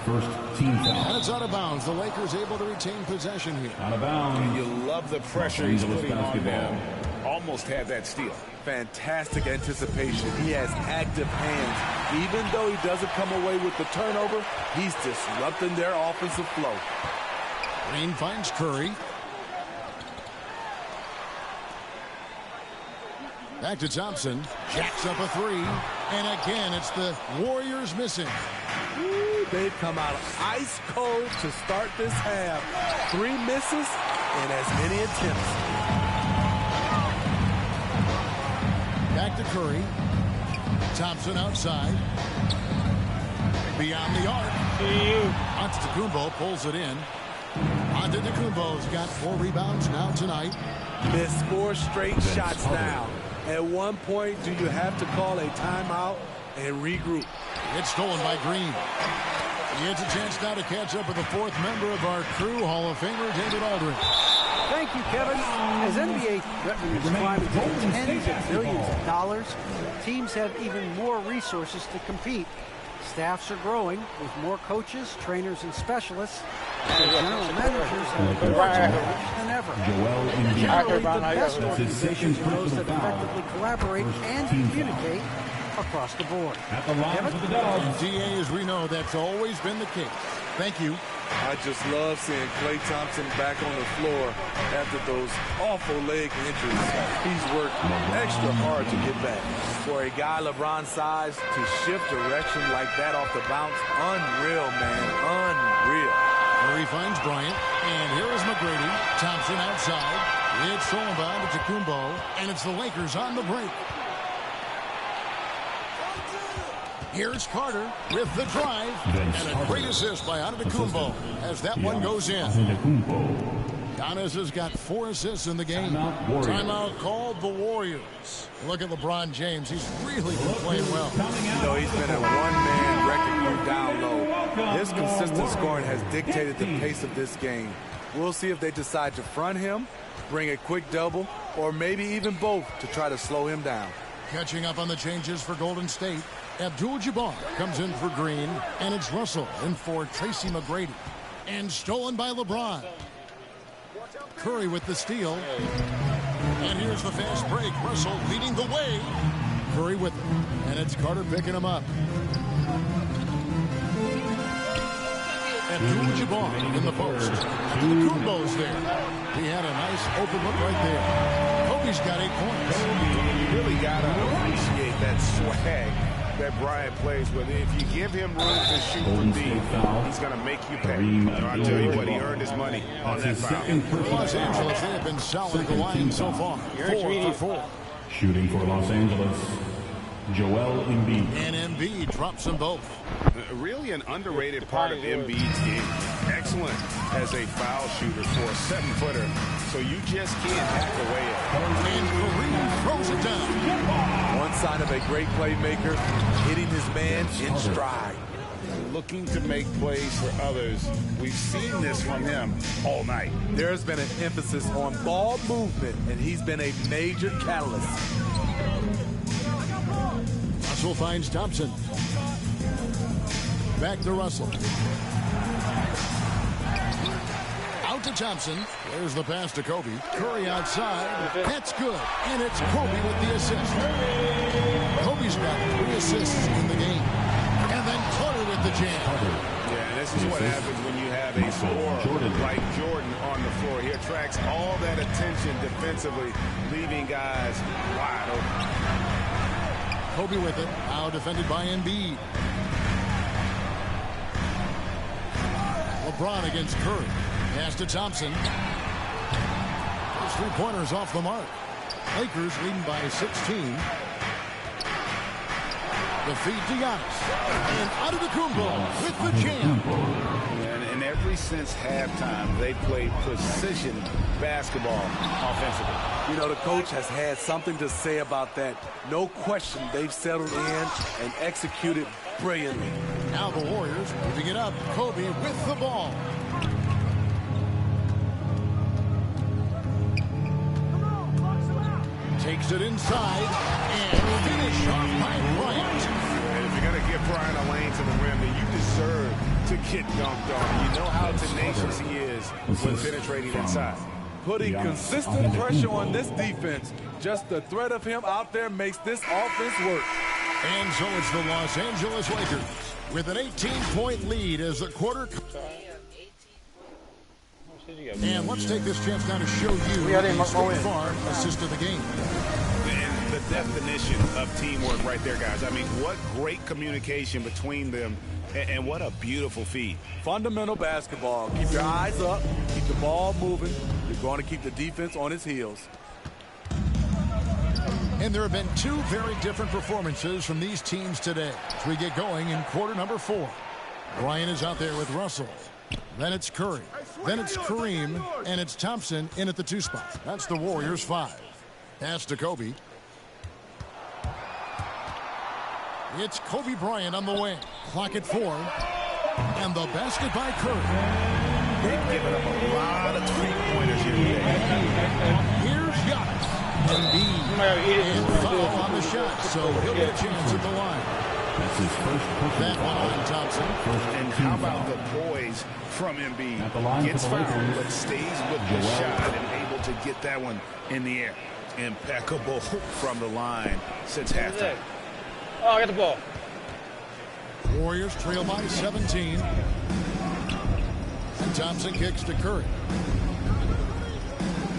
[SPEAKER 4] First team foul.
[SPEAKER 8] And it's out of bounds. The Lakers able to retain possession here.
[SPEAKER 4] Out of bounds.
[SPEAKER 9] You love the pressure he's putting on them. Almost had that steal.
[SPEAKER 2] Fantastic anticipation. He has active hands. Even though he doesn't come away with the turnover, he's disrupting their offensive flow.
[SPEAKER 8] Green finds Curry. Back to Thompson. Jacks up a 3. And again, it's the Warriors missing.
[SPEAKER 2] Ooh, they've come out ice cold to start this half. 3 misses and as many attempts.
[SPEAKER 8] Back to Curry. Thompson outside. Beyond the arc. Antetokounmpo pulls it in. Antetokounmpo's got 4 rebounds now tonight.
[SPEAKER 2] Missed 4 straight shots now. At one point, do you have to call a timeout and regroup.
[SPEAKER 8] It's stolen by Green. He gets a chance now to catch up with the fourth member of our crew, Hall of Famer David Aldridge.
[SPEAKER 12] Thank you, Kevin. As NBA revenues climb into the tens of billions of dollars, teams have even more resources to compete. Staffs are growing with more coaches, trainers, and specialists, and general managers have more challenges than ever. Generally, the best organizations are those that effectively collaborate and communicate across the board.
[SPEAKER 8] DA, as we know, that's always been the case. Thank you.
[SPEAKER 2] I just love seeing Klay Thompson back on the floor after those awful leg injuries. He's worked extra hard to get back. For a guy LeBron's size to shift direction like that off the bounce, unreal, man, unreal.
[SPEAKER 8] Murray finds Bryant, and here is McGrady. Thompson outside. It's stolen by Antetokounmpo, and it's the Lakers on the break. Here's Carter with the drive, and a great assist by Antetokounmpo as that one goes in. Giannis has got 4 assists in the game. Timeout called the Warriors. Look at LeBron James. He's really been playing well.
[SPEAKER 2] You know, he's been a one-man wrecking crew down low. His consistent scoring has dictated the pace of this game. We'll see if they decide to front him, bring a quick double, or maybe even both to try to slow him down.
[SPEAKER 8] Catching up on the changes for Golden State, Abdul-Jabbar comes in for Green, and it's Russell in for Tracy McGrady. And stolen by LeBron. Curry with the steal. And here's the fast break. Russell leading the way. Curry with it. And it's Carter picking him up. Abdul-Jabbar in the post. Antetokounmpo's there. He had a nice open look right there. Kobe's got 8 points.
[SPEAKER 9] You really got to appreciate that swag that Bryant plays with. If you give him room to shoot from deep, he's going to make you pay. I'll tell you what, he earned his money on that foul.
[SPEAKER 8] Los Angeles, they have been solid at the line so far. 4 for 4.
[SPEAKER 4] Shooting for Los Angeles, Joel Embiid.
[SPEAKER 8] And Embiid drops them both.
[SPEAKER 9] Really an underrated part of Embiid's game. Excellent as a foul shooter for a 7-footer, so you just can't hack away at it.
[SPEAKER 8] And Kareem throws it down.
[SPEAKER 2] One sign of a great playmaker, hitting his man in stride.
[SPEAKER 9] Looking to make plays for others. We've seen this from him all night.
[SPEAKER 2] There's been an emphasis on ball movement, and he's been a major catalyst.
[SPEAKER 8] Russell finds Thompson. Back to Russell. Out to Thompson. There's the pass to Kobe. Curry outside. That's good. And it's Kobe with the assist. Kobe's got 3 assists in the game. And then Carter with the jam.
[SPEAKER 9] Yeah, this is what happens when you have a scorer like Jordan on the floor. He attracts all that attention defensively, leaving guys wide open.
[SPEAKER 8] Kobe with it. Now defended by Embiid. LeBron against Curry. Pass to Thompson. First 3-pointers off the mark. Lakers leading by 16. The feed to Giannis. And Antetokounmpo with the jam.
[SPEAKER 9] And ever since halftime, they played precision basketball offensively.
[SPEAKER 2] You know, the coach has had something to say about that. No question, they've settled in and executed brilliantly.
[SPEAKER 8] Now the Warriors moving it up. Kobe with the ball. Takes it inside and finish off by Bryant.
[SPEAKER 9] And if you're going to give Bryant a lane to the rim, then you deserve to get dunked on. You know how tenacious he is when penetrating inside.
[SPEAKER 2] Putting consistent pressure on this defense. Just the threat of him out there makes this offense work.
[SPEAKER 8] And so it's the Los Angeles Lakers with an 18-point lead as the quarter. And let's take this chance now to show you the State Farm assist of the game.
[SPEAKER 9] And the definition of teamwork right there, guys. I mean, what great communication between them, and what a beautiful feed.
[SPEAKER 2] Fundamental basketball. Keep your eyes up. Keep the ball moving. You're going to keep the defense on its heels.
[SPEAKER 8] And there have been 2 very different performances from these teams today as we get going in quarter number 4. Bryant is out there with Russell. Then it's Curry. Then it's Kareem. And it's Thompson in at the 2 spot. That's the Warriors 5. Pass to Kobe. It's Kobe Bryant on the wing. Clock at 4. And the basket by Curry.
[SPEAKER 9] They've given up a lot of three-pointers here today.
[SPEAKER 8] Here's Giannis. And foul on the shot, so he'll get a chance at the line.
[SPEAKER 4] That's his first
[SPEAKER 8] That one on Thompson.
[SPEAKER 9] And how about the poise from Embiid? Gets fouled, but stays with the shot and able to get that one in the air. Impeccable from the line since halftime.
[SPEAKER 7] Oh, I got the ball.
[SPEAKER 8] Warriors trail by 17. And Thompson kicks to Curry.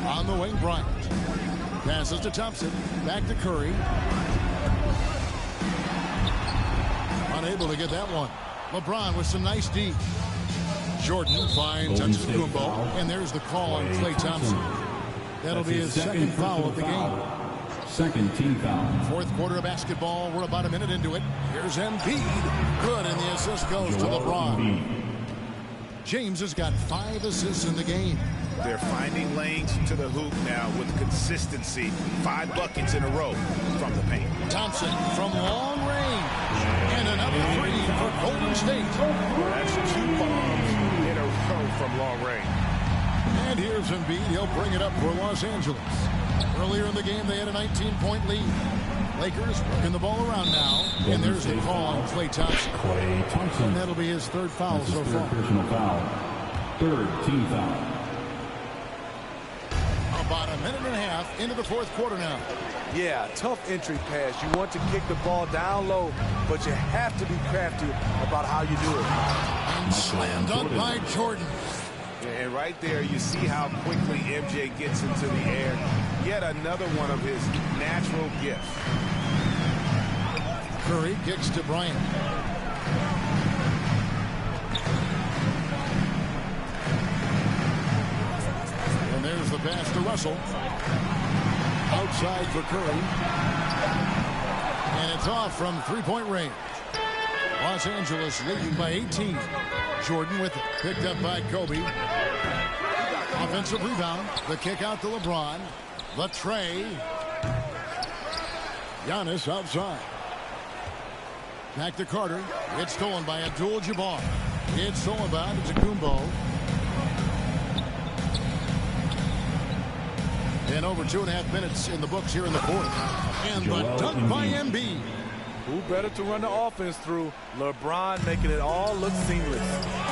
[SPEAKER 8] On the wing, Bryant. Passes to Thompson. Back to Curry. Unable to get that one. LeBron with some nice D. Jordan finds Antetokounmpo. And there's the call on Klay Thompson. That'll be his second foul of the game.
[SPEAKER 4] Second team foul.
[SPEAKER 8] Fourth quarter of basketball. We're about a minute into it. Here's Embiid. Good, and the assist goes to LeBron. James has got 5 assists in the game.
[SPEAKER 9] They're finding lanes to the hoop now with consistency. 5 buckets in a row from the paint.
[SPEAKER 8] Thompson from long range. And another 3 for Golden State.
[SPEAKER 9] That's 2 bombs in a row from long range.
[SPEAKER 8] And here's Embiid. He'll bring it up for Los Angeles. Earlier in the game, they had a 19-point lead. Lakers working the ball around now. And there's the call on Klay Thompson. And that'll be his 3rd foul so far.
[SPEAKER 4] Personal foul. 3rd team foul.
[SPEAKER 8] About a minute and a half into the 4th quarter now.
[SPEAKER 2] Yeah, tough entry pass. You want to kick the ball down low, but you have to be crafty about how you do it.
[SPEAKER 8] And slam dunk by Jordan.
[SPEAKER 9] And right there, you see how quickly MJ gets into the air. Yet another one of his natural gifts.
[SPEAKER 8] Curry kicks to Bryant. And there's the pass to Russell. Outside for Curry. And it's off from 3-point range. Los Angeles leading by 18. Jordan with it. Picked up by Kobe. Offensive rebound. The kick out to LeBron. The tray. Giannis outside. Back to Carter. It's stolen by Abdul-Jabbar. It's stolen by Antetokounmpo. And over 2.5 minutes in the books here in the 4th. And the dunk by Embiid.
[SPEAKER 2] Who better to run the offense through? LeBron making it all look seamless.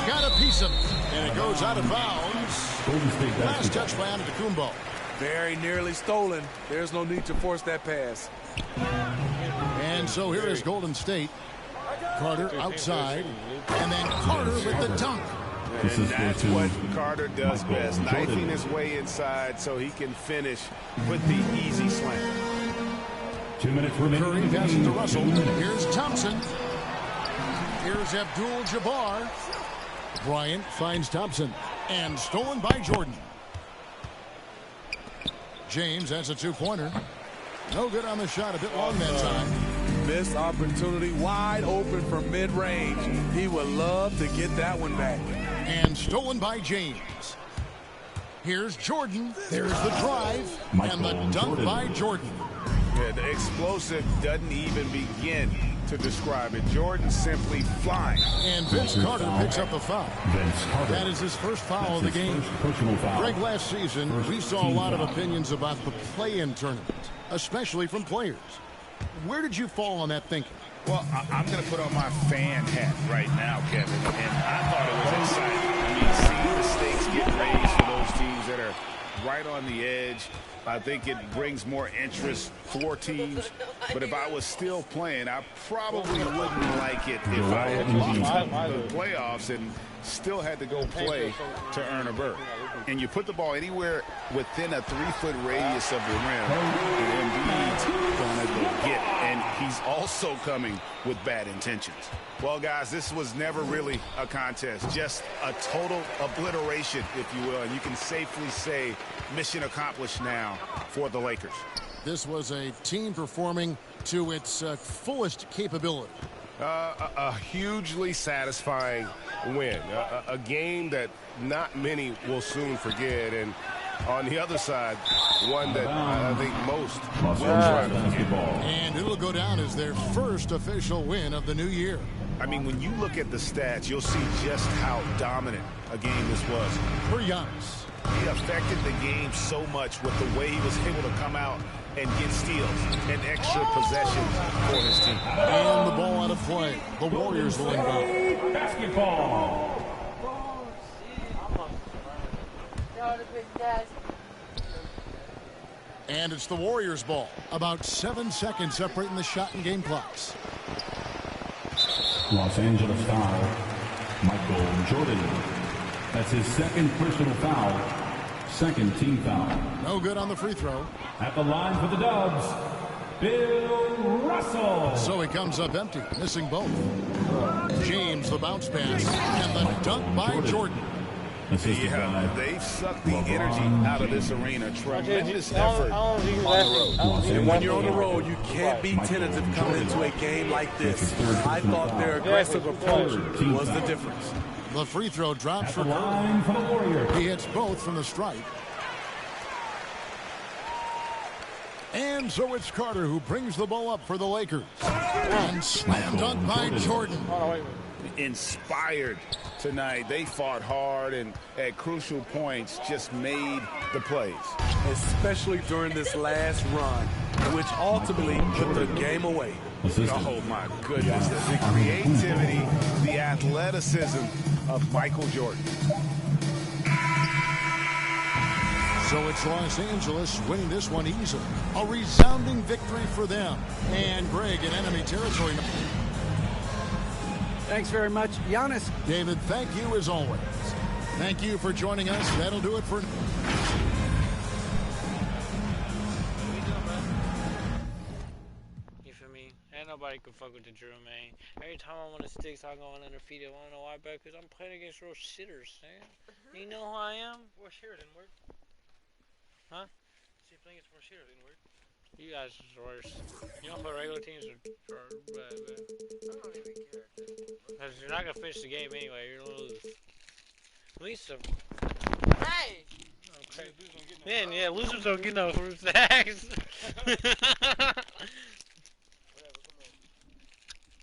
[SPEAKER 8] Got a piece of it. And it goes out of bounds. Last touch by Antetokounmpo.
[SPEAKER 2] Very nearly stolen. There's no need to force that pass.
[SPEAKER 8] And so here is Golden State. Carter outside. And then Carter with the dunk.
[SPEAKER 9] And that's what Carter does best. Knifing his way inside so he can finish with the easy slam.
[SPEAKER 4] 2 minutes remaining.
[SPEAKER 8] Curry passes to Russell. Here's Thompson. Here's Abdul-Jabbar. Bryant finds Thompson. And stolen by Jordan. James has a 2-pointer. No good on the shot. A bit long that time.
[SPEAKER 2] Missed opportunity. Wide open from mid-range. He would love to get that one back.
[SPEAKER 8] And stolen by James. Here's Jordan. There's the drive. And the dunk by Jordan.
[SPEAKER 9] Yeah, the explosive doesn't even begin to describe it. Jordan simply flying.
[SPEAKER 8] And Vince Carter picks up the foul. That is his first foul of the game. Greg, last season, we saw a lot of opinions about the play-in tournament, especially from players. Where did you fall on that thinking?
[SPEAKER 9] Well, I'm going to put on my fan hat right now, Kevin, and I thought it was exciting. I mean, seeing the stakes get raised for those teams that are right on the edge. I think it brings more interest for teams. But if I was still playing, I probably wouldn't like it if I had lost the playoffs and still had to go play to earn a berth. And you put the ball anywhere within a 3-foot radius of the rim, and Embiid's gonna go get it. And he's also coming with bad intentions. Well, guys, this was never really a contest, just a total obliteration, if you will. And you can safely say mission accomplished now for the Lakers.
[SPEAKER 8] This was a team performing to its fullest capability.
[SPEAKER 13] A hugely satisfying win. A game that not many will soon forget. And on the other side, one that I think most will try to forget.
[SPEAKER 8] And it'll go down as their first official win of the new year.
[SPEAKER 13] I mean, when you look at the stats, you'll see just how dominant a game this was.
[SPEAKER 8] For Giannis.
[SPEAKER 13] He affected the game so much with the way he was able to come out and get steals and extra possessions for his team.
[SPEAKER 8] And the ball out of play. The Warriors will inbound.
[SPEAKER 4] Basketball.
[SPEAKER 8] And it's the Warriors' ball. About 7 seconds separating the shot and game clocks.
[SPEAKER 4] Los Angeles foul. Michael Jordan. That's his second personal foul. Second team foul.
[SPEAKER 8] No good on the free throw.
[SPEAKER 4] At the line for the Dubs, Bill Russell.
[SPEAKER 8] So he comes up empty, missing both. James, the bounce pass, and the dunk by Jordan.
[SPEAKER 13] Yeah, they've sucked the energy out of this arena. Tremendous effort on the road.
[SPEAKER 2] And when you're on the road, you can't be tentative coming into a game like this. I thought their aggressive approach was the difference.
[SPEAKER 8] The free throw drops for Curry. He hits both from the stripe. And so it's Carter who brings the ball up for the Lakers. And slam dunk by Jordan.
[SPEAKER 13] Inspired tonight. They fought hard and at crucial points just made the plays.
[SPEAKER 2] Especially during this last run, which ultimately put the game away.
[SPEAKER 13] Oh, my goodness. The creativity, the athleticism of Michael Jordan.
[SPEAKER 8] So it's Los Angeles winning this one easily. A resounding victory for them. And Greg in enemy territory.
[SPEAKER 12] Thanks very much, Giannis.
[SPEAKER 8] David, thank you as always. Thank you for joining us. That'll do it for...
[SPEAKER 6] You feel me? Ain't nobody can fuck with the Drew, man. Every time I want to stick, so I'm going undefeated. I want to know why, bro? Because I'm playing against real shitters, man. You know who I am?
[SPEAKER 7] More shitter didn't work.
[SPEAKER 6] Huh?
[SPEAKER 7] See, playing against more shitter didn't work.
[SPEAKER 6] You guys are worse. You don't play regular teams or bad, man.
[SPEAKER 7] I don't even care.
[SPEAKER 6] Because you're not going to finish the game anyway. You're going to lose. At least
[SPEAKER 7] Hey!
[SPEAKER 6] Okay. Man, yeah, losers don't get no fruit snacks.
[SPEAKER 7] Whatever, come on.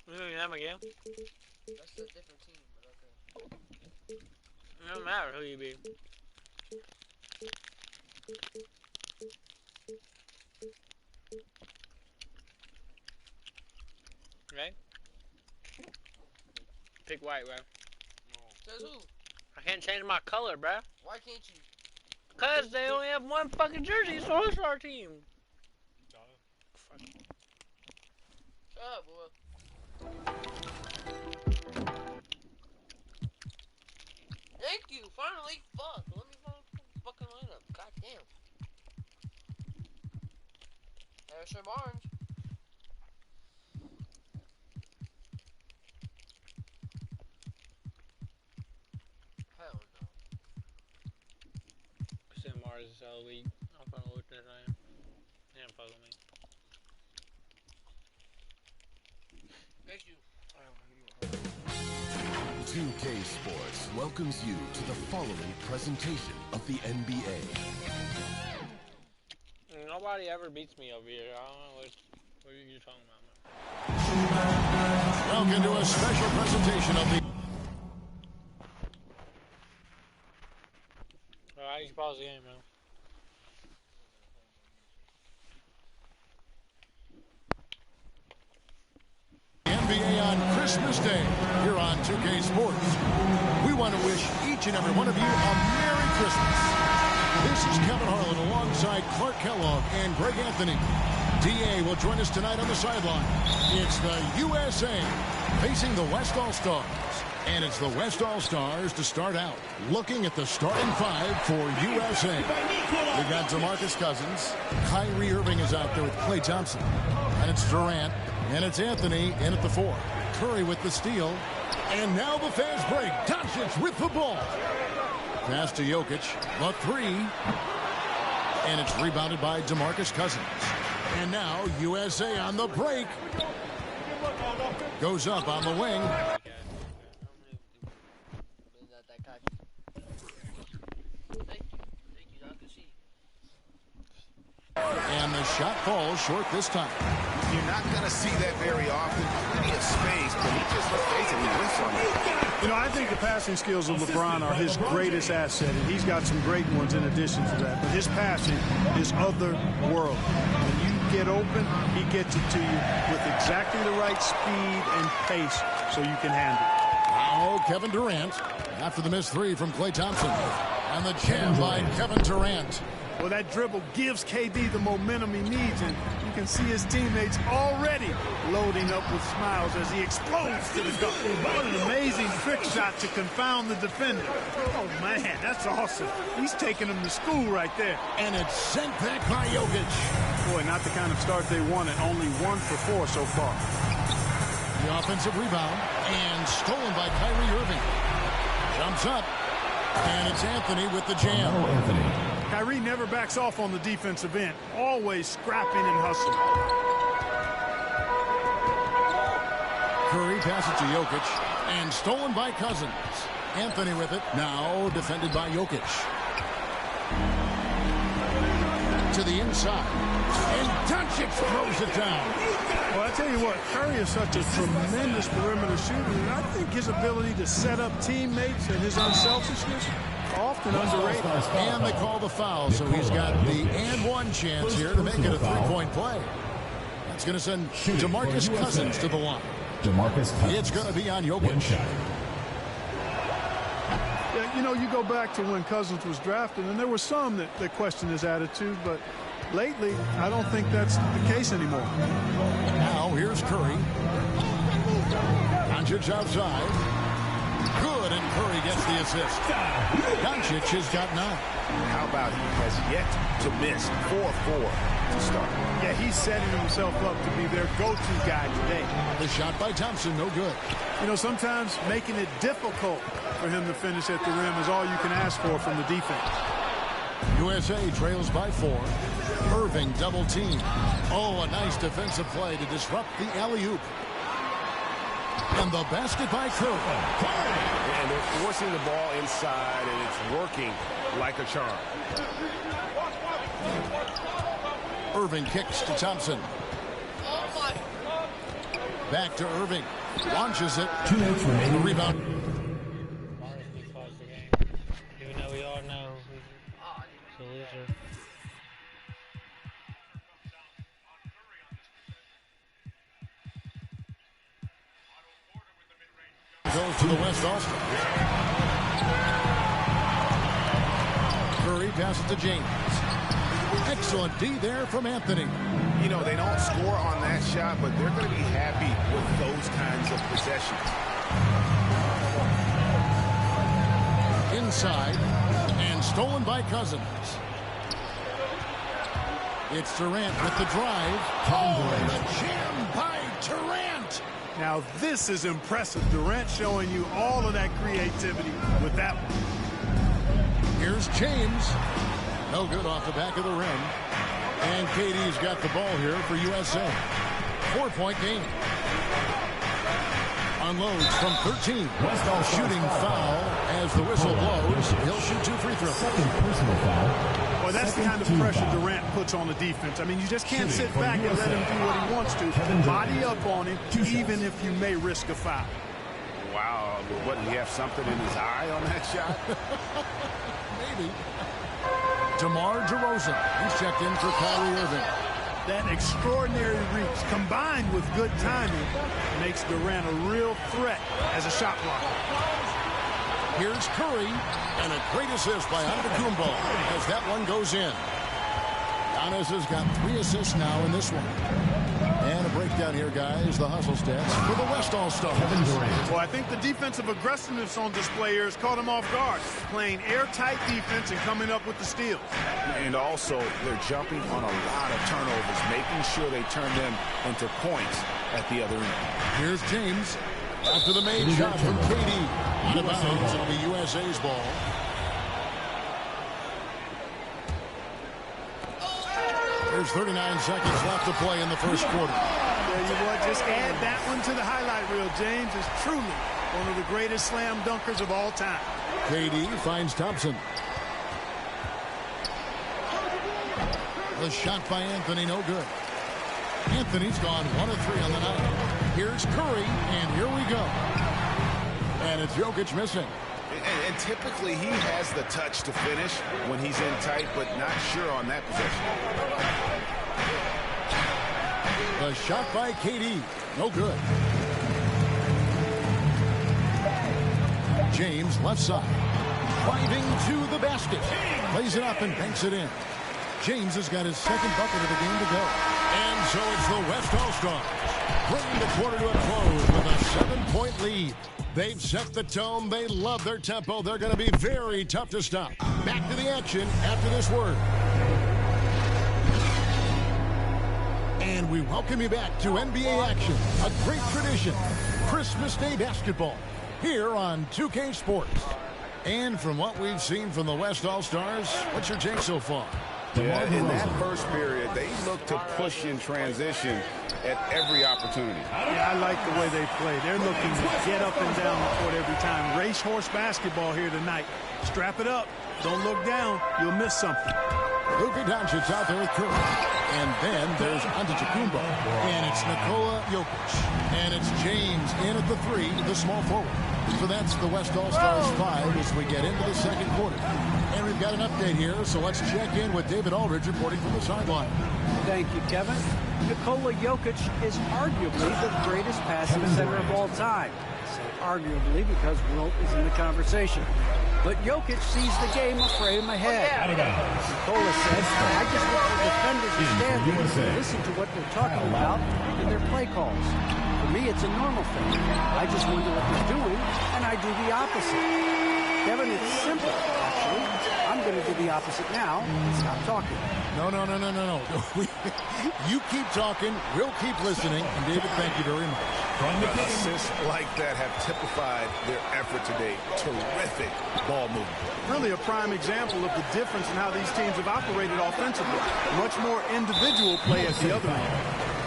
[SPEAKER 6] We're going to have a game?
[SPEAKER 7] That's a different team, but okay.
[SPEAKER 6] It doesn't matter who you be. Right? Pick white, bro.
[SPEAKER 7] Says who?
[SPEAKER 6] I can't change my color, bro.
[SPEAKER 7] Why can't you?
[SPEAKER 6] Because they only have one fucking jersey, so it's our team.
[SPEAKER 7] Shut up, boy. Thank you, finally. Fuck, let me find the fucking lineup. God damn. Harrison Barnes. Hell no.
[SPEAKER 6] Sam Mars is out of the league. I'm gonna look at I am. He didn't fuck with me.
[SPEAKER 7] Thank you.
[SPEAKER 14] 2K Sports welcomes you to the following presentation of the NBA.
[SPEAKER 6] Nobody ever beats me over here. I don't know what are you talking about, man.
[SPEAKER 8] Welcome to a special presentation of the...
[SPEAKER 6] Alright, you can pause the game, man.
[SPEAKER 8] NBA on Christmas Day here on 2K Sports. We want to wish each and every one of you a Merry Christmas. This is Kevin Harlan alongside Clark Kellogg and Greg Anthony. DA will join us tonight on the sideline. It's the USA facing the West All-Stars. And it's the West All-Stars to start out. Looking at the starting five for USA. We've got DeMarcus Cousins. Kyrie Irving is out there with Klay Thompson. And it's Durant. And it's Anthony in at the 4. Curry with the steal. And now the fast break. Doncic with the ball. Pass to Jokic. The 3. And it's rebounded by DeMarcus Cousins. And now USA on the break. Goes up on the wing.
[SPEAKER 7] Thank you, I can see.
[SPEAKER 8] shot falls short this time.
[SPEAKER 13] You're not going to see that very often. Plenty of space, but he just, let's face it, he whiffs on it.
[SPEAKER 15] You know, I think the passing skills of LeBron are his greatest asset, and he's got some great ones in addition to that. But his passing is otherworldly. When you get open, he gets it to you with exactly the right speed and pace so you can handle it.
[SPEAKER 8] Now Kevin Durant after the missed three from Klay Thompson. And the jam by Kevin Durant.
[SPEAKER 15] Well, that dribble gives KD the momentum he needs, and you can see his teammates already loading up with smiles as he explodes to the dunk. What an amazing trick shot to confound the defender. Oh, man, that's awesome. He's taking him to school right there.
[SPEAKER 8] And it's sent back by Jokic.
[SPEAKER 15] Boy, not the kind of start they wanted. Only 1 for 4 so far.
[SPEAKER 8] The offensive rebound, and stolen by Kyrie Irving. Jumps up, and it's Anthony with the jam.
[SPEAKER 15] Kyrie never backs off on the defensive end, always scrapping and hustling.
[SPEAKER 8] Curry passes to Jokic, and stolen by Cousins. Anthony with it, now defended by Jokic. To the inside, and Doncic throws it down.
[SPEAKER 15] Well, I tell you what, Curry is such a tremendous perimeter shooter, and I think his ability to set up teammates and his unselfishness often underrated.
[SPEAKER 8] And they call the foul, so he's got the and-one chance here to make it a three-point play. That's going to send DeMarcus Cousins to the line. It's going to be on Jokic.
[SPEAKER 15] Yeah, you know, you go back to when Cousins was drafted, and there were some that questioned his attitude, but lately, I don't think that's the case anymore.
[SPEAKER 8] Now, here's Curry. Doncic outside. Good, and Curry gets the assist. Doncic has got 9.
[SPEAKER 13] How about he has yet to miss 4-4 to start?
[SPEAKER 15] Yeah, he's setting himself up to be their go-to guy today.
[SPEAKER 8] The shot by Thompson, no good.
[SPEAKER 15] You know, sometimes making it difficult for him to finish at the rim is all you can ask for from the defense.
[SPEAKER 8] USA trails by 4. Irving double team. Oh, a nice defensive play to disrupt the alley-oop. And the basket by Curry.
[SPEAKER 9] And they're forcing the ball inside, and it's working like a charm.
[SPEAKER 8] Irving kicks to Thompson. Back to Irving. Launches it.
[SPEAKER 4] 2 minutes remaining.
[SPEAKER 8] The rebound.
[SPEAKER 6] Even though we all know he's a loser.
[SPEAKER 8] Goes to the West All-Star. Curry passes to James. Excellent D there from Anthony.
[SPEAKER 13] You know, they don't score on that shot, but they're going to be happy with those kinds of possessions.
[SPEAKER 8] Inside, and stolen by Cousins. It's Durant with the drive. Oh, and the jam by Durant.
[SPEAKER 15] Now, this is impressive. Durant showing you all of that creativity with that one.
[SPEAKER 8] Here's James. No good off the back of the rim. And KD's got the ball here for USA. 4-point game. Unloads from 13. Shooting foul as the whistle blows. He'll shoot 2 free throws.
[SPEAKER 4] Personal foul.
[SPEAKER 15] Well, that's the kind of pressure Durant puts on the defense. I mean, you just can't sit back and let him do what he wants to. Body up on him, even if you may risk a foul.
[SPEAKER 13] Wow, what, did he have something in his eye on that shot?
[SPEAKER 8] Maybe. DeMar DeRozan. He's checked in for Kyrie Irving.
[SPEAKER 15] That extraordinary reach, combined with good timing, makes Durant a real threat as a shot blocker.
[SPEAKER 8] Here's Curry, and a great assist by Antetokounmpo as that one goes in. Giannis has got 3 assists now in this one. And a breakdown here, guys. The hustle stats for the West All-Stars.
[SPEAKER 15] Well, I think the defensive aggressiveness on display here has caught him off guard. Playing airtight defense and coming up with the steals.
[SPEAKER 13] And also, they're jumping on a lot of turnovers, making sure they turn them into points at the other end.
[SPEAKER 8] Here's James. After the made shot from KD. Out of bounds. It'll be USA's ball. There's 39 seconds left to play in the first quarter.
[SPEAKER 15] There you what, just add that one to the highlight reel. James is truly one of the greatest slam dunkers of all time.
[SPEAKER 8] KD finds Thompson. The shot by Anthony, no good. Anthony's gone 1 of 3 on the night. Here's Curry, and here we go. And it's Jokic missing.
[SPEAKER 9] And typically he has the touch to finish when he's in tight, but not sure on that possession.
[SPEAKER 8] The shot by KD, no good. James left side, driving to the basket. Plays it up and banks it in. James has got his second bucket of the game to go. And so it's the West All-Stars bringing the quarter to a close with a 7-point lead. They've set the tone. They love their tempo. They're going to be very tough to stop. Back to the action after this word. And we welcome you back to NBA action, a great tradition, Christmas Day basketball, here on 2K Sports. And from what we've seen from the West All-Stars, what's your take so far?
[SPEAKER 9] Yeah, in that first period, they look to push in transition at every opportunity.
[SPEAKER 15] Yeah, I like the way they play. They're looking to get up and down the court every time. Racehorse basketball here tonight. Strap it up. Don't look down. You'll miss something.
[SPEAKER 8] Luka Doncic out there with Curry. And then there's Antetokounmpo. And it's Nikola Jokic. And it's James in at the 3, the small forward. So that's the West All-Stars 5 as we get into the second quarter. And we've got an update here, so let's check in with David Aldridge reporting from the sideline.
[SPEAKER 12] Thank you, Kevin. Nikola Jokic is arguably the greatest passing center of all time. I say arguably because Wilt is in the conversation. But Jokic sees the game a frame ahead. Nikola says, I just want the defenders to stand there and listen to what they're talking about in their play calls. For me, it's a normal thing. I just wonder what they're doing, and I do the opposite. Kevin, it's simple, actually. I'm going to do the opposite now and stop talking.
[SPEAKER 8] No. You keep talking, we'll keep listening. And David, thank you very much.
[SPEAKER 9] Assists like that have typified their effort today. Terrific ball movement.
[SPEAKER 15] Really a prime example of the difference in how these teams have operated offensively. Much more individual play at the other end.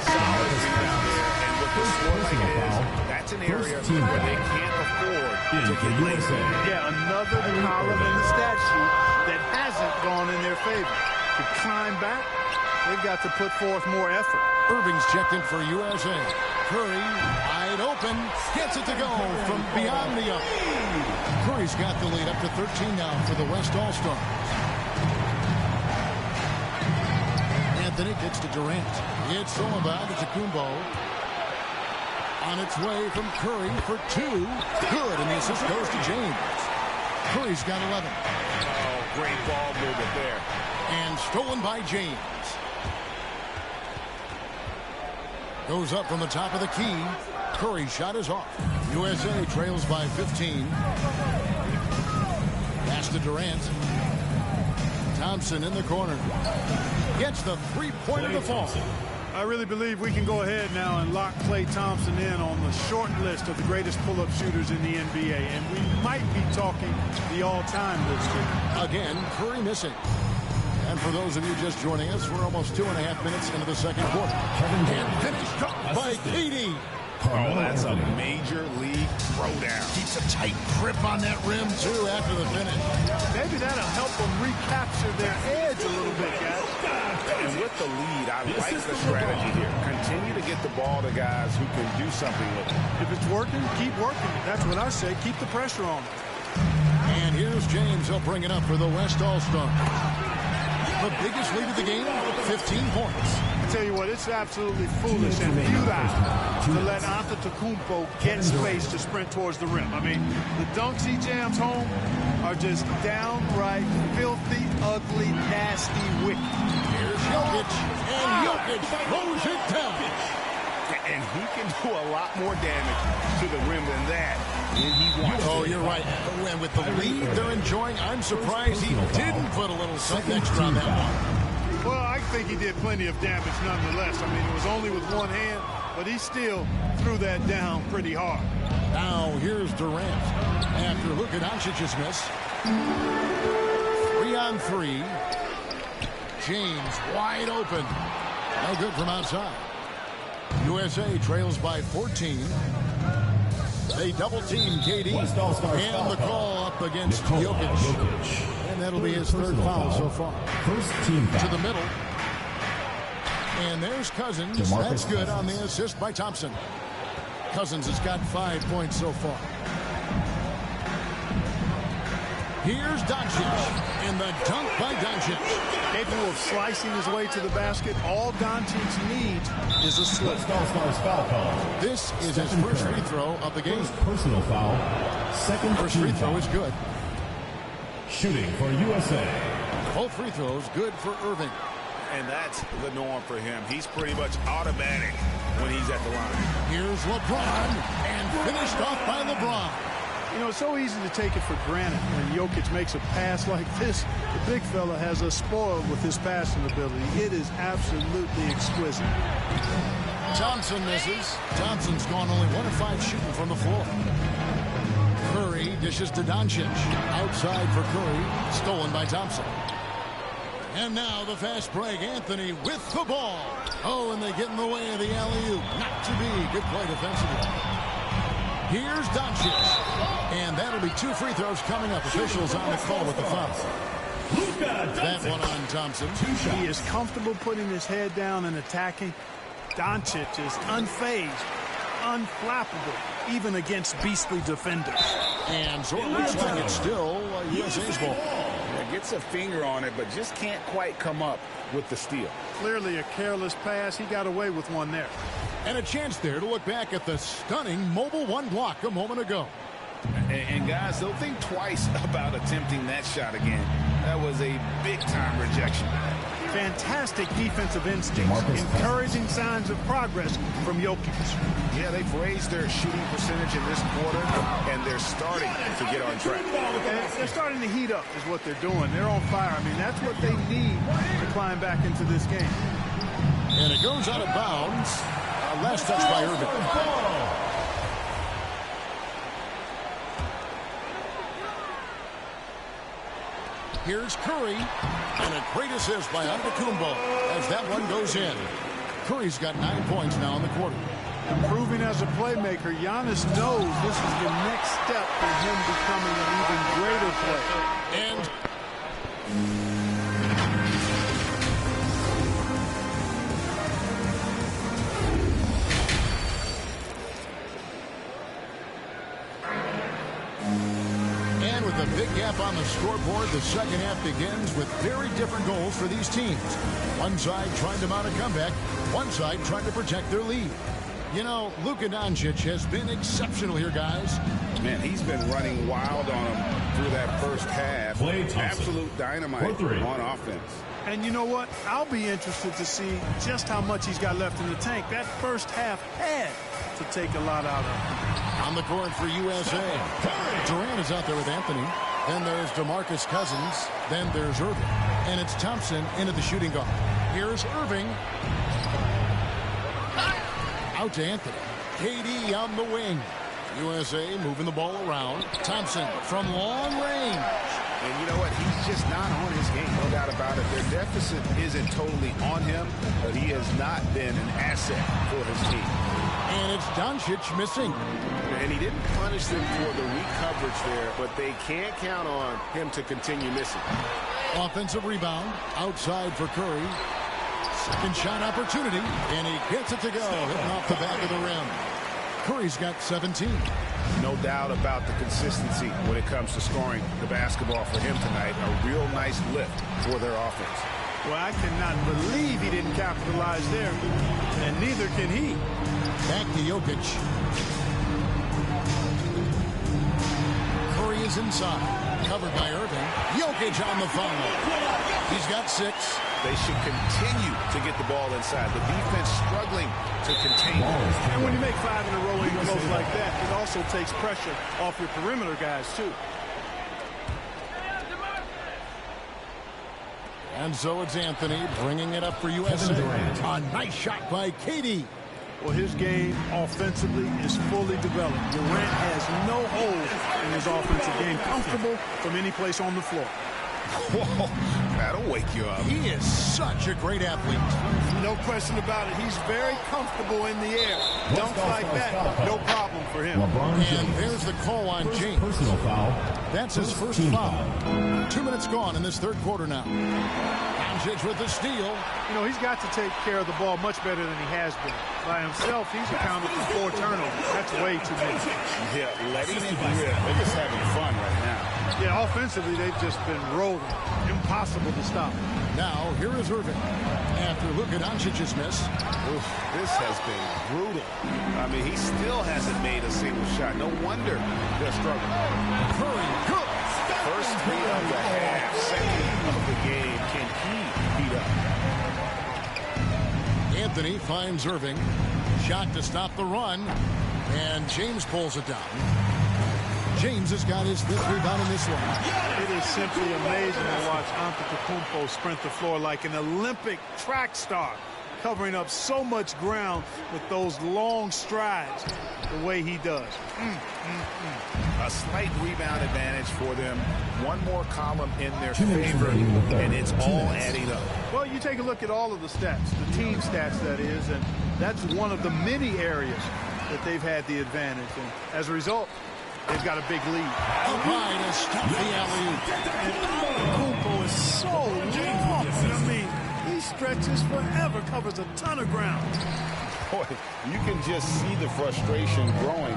[SPEAKER 9] Solid rebound there, and with the score like it is, that's an area where they can't afford to get lazy.
[SPEAKER 15] Yeah, another column in the stat sheet that hasn't gone in their favor. To climb back, they've got to put forth more effort.
[SPEAKER 8] Irving's checked in for USA. Curry, wide open, gets it to go from beyond the arc. Curry's got the lead up to 13 now for the West All-Stars. Anthony gets to Durant. It's Antetokounmpo. On its way from Curry for 2. Good, and the assist goes to James. Curry's got 11.
[SPEAKER 9] Oh, great ball movement there.
[SPEAKER 8] And stolen by James. Goes up from the top of the key. Curry's shot is off. USA trails by 15. Pass to Durant. Thompson in the corner. Gets the three-pointer to fall.
[SPEAKER 15] I really believe we can go ahead now and lock Klay Thompson in on the short list of the greatest pull-up shooters in the NBA. And we might be talking the all-time list here.
[SPEAKER 8] Again, Curry missing. And for those of you just joining us, we're almost 2.5 minutes into the second quarter. And finished up by KD.
[SPEAKER 9] Oh, that's a major league throwdown.
[SPEAKER 8] Keeps a tight grip on that rim, too, after the finish.
[SPEAKER 15] Maybe that'll help them recapture their edge a little bit, guys.
[SPEAKER 9] And with the lead, I like the strategy here. Continue to get the ball to guys who can do something with it.
[SPEAKER 15] If it's working, keep working. That's what I say. Keep the pressure on.
[SPEAKER 8] And here's James. He'll bring it up for the West All-Star. The biggest lead of the game, 15 points.
[SPEAKER 15] I tell you what, it's absolutely foolish and futile to let Antetokounmpo get space to sprint towards the rim. I mean, the dunks he jams home are just downright filthy, ugly, nasty, wicked.
[SPEAKER 8] Here's Jokic, and Jokic throws it down.
[SPEAKER 9] And he can do a lot more damage to the rim than that when he wants to.
[SPEAKER 8] Oh, you're right. And with the lead they're enjoying, I'm surprised he didn't put a little something extra on that one.
[SPEAKER 15] Well, I think he did plenty of damage nonetheless. I mean, it was only with one hand, but he still threw that down pretty hard.
[SPEAKER 8] Now, here's Durant. After Luka Doncic's miss. 3 on 3. James wide open. No good from outside. USA trails by 14. They double-team KD. And the call up against Jokic. And that'll be his third foul so far.
[SPEAKER 4] First team foul.
[SPEAKER 8] To the middle. And there's Cousins. That's good on the assist by Thompson. Cousins has got 5 points so far. Here's Doncic, and the dunk by Doncic.
[SPEAKER 15] Capable of slicing his way to the basket. All Doncic needs is a slip.
[SPEAKER 8] This is his first free throw of the game.
[SPEAKER 4] First personal foul. Second
[SPEAKER 8] First free throw is good.
[SPEAKER 4] Shooting for USA.
[SPEAKER 8] Both free throws good for Irving.
[SPEAKER 13] And that's the norm for him. He's pretty much automatic when he's at the line.
[SPEAKER 8] Here's LeBron, and finished off by LeBron.
[SPEAKER 15] You know, it's so easy to take it for granted when Jokic makes a pass like this. The big fella has us spoiled with his passing ability. It is absolutely exquisite.
[SPEAKER 8] Thompson misses. Thompson's gone only 1 of 5 shooting from the floor. Curry dishes to Doncic. Outside for Curry. Stolen by Thompson. And now the fast break. Anthony with the ball. Oh, and they get in the way of the alley-oop. Not to be. Good play defensively. Here's Doncic. And that'll be 2 free throws coming up. Officials on the call with the foul. That one on Thompson.
[SPEAKER 15] He is comfortable putting his head down and attacking. Doncic is unfazed, unflappable, even against beastly defenders.
[SPEAKER 8] And so it looks like it's still USA's ball.
[SPEAKER 9] Yeah, gets a finger on it, but just can't quite come up with the steal.
[SPEAKER 15] Clearly a careless pass. He got away with one there.
[SPEAKER 8] And a chance there to look back at the stunning mobile 1 block a moment ago.
[SPEAKER 9] And guys, they'll think twice about attempting that shot again. That was a big-time rejection.
[SPEAKER 15] Fantastic defensive instincts, encouraging signs of progress from Jokic.
[SPEAKER 9] Yeah, they've raised their shooting percentage in this quarter, and they're starting to get on track.
[SPEAKER 15] They're starting to heat up is what they're doing. They're on fire. I mean, that's what they need to climb back into this game.
[SPEAKER 8] And it goes out of bounds. Last touch by Irving. Here's Curry, and a great assist by Antetokounmpo as that one goes in. Curry's got 9 points now in the quarter.
[SPEAKER 15] Improving as a playmaker, Giannis knows this is the next step for him becoming an even greater player.
[SPEAKER 8] And with a big gap on the scoreboard, the second half begins with very different goals for these teams. One side trying to mount a comeback, one side trying to protect their lead. You know, Luka Doncic has been exceptional here, guys.
[SPEAKER 9] Man, he's been running wild on him through that first half. Absolute dynamite on offense.
[SPEAKER 15] And you know what? I'll be interested to see just how much he's got left in the tank. That first half had to take a lot out of him.
[SPEAKER 8] On the court for USA. Durant is out there with Anthony. Then there's DeMarcus Cousins. Then there's Irving. And it's Thompson into the shooting guard. Here's Irving. Out to Anthony. KD on the wing. USA moving the ball around. Thompson from long range.
[SPEAKER 9] And you know what? He's just not on his game. No doubt about it. Their deficit isn't totally on him, but he has not been an asset for his team.
[SPEAKER 8] And it's Doncic missing.
[SPEAKER 9] And he didn't punish them for the weak coverage there, but they can't count on him to continue missing.
[SPEAKER 8] Offensive rebound outside for Curry. Second shot opportunity, and he gets it to go, hitting off the back of the rim. Curry's got 17.
[SPEAKER 9] No doubt about the consistency when it comes to scoring the basketball for him tonight. A real nice lift for their offense.
[SPEAKER 15] Well, I cannot believe he didn't capitalize there, and neither can he.
[SPEAKER 8] Back to Jokic. Curry is inside, covered by Irving. Jokic on the foul. He's got 6.
[SPEAKER 9] They should continue to get the ball inside. The defense struggling to contain it.
[SPEAKER 15] And when you make 5 in a row in close like that, it also takes pressure off your perimeter guys, too.
[SPEAKER 8] And so it's Anthony bringing it up for USA. A nice shot by KD.
[SPEAKER 15] Well, his game offensively is fully developed. Durant has no holes in his offensive game. Comfortable from any place on the floor.
[SPEAKER 13] Whoa, that'll wake you up.
[SPEAKER 8] He is such a great athlete.
[SPEAKER 15] No question about it. He's very comfortable in the air. Dunks like that, no problem for him.
[SPEAKER 8] And there's the call on James.
[SPEAKER 4] Personal foul.
[SPEAKER 8] That's his first foul. 2 minutes gone in this third quarter now. Doncic with the steal.
[SPEAKER 15] You know, he's got to take care of the ball much better than he has been. By himself, he's accounted for 4 turnovers. That's way too many.
[SPEAKER 13] Yeah, letting it rip. They're just having fun right now.
[SPEAKER 15] Yeah, offensively, they've just been rolling. Impossible to stop.
[SPEAKER 8] Now, here is Irving. After Luka Doncic's miss.
[SPEAKER 13] Oof, this has been brutal. I mean, he still hasn't made a single shot. No wonder they're struggling.
[SPEAKER 8] Curry, good.
[SPEAKER 13] First 3 of the half, second of the game. Can he beat up?
[SPEAKER 8] Anthony finds Irving. Shot to stop the run. And James pulls it down. James has got his 5th rebound in this one.
[SPEAKER 15] It is simply amazing to watch Antetokounmpo sprint the floor like an Olympic track star, covering up so much ground with those long strides the way he does.
[SPEAKER 13] A slight rebound advantage for them. One more column in their favor, and it's all adding up.
[SPEAKER 15] Well, you take a look at all of the stats, the team stats, that is, and that's one of the many areas that they've had the advantage. And as a result, they've got a big lead.
[SPEAKER 8] Up high to stop the alley-oop.
[SPEAKER 15] And Antetokounmpo is so long. I mean, he stretches forever, covers a ton of ground.
[SPEAKER 13] Boy, you can just see the frustration growing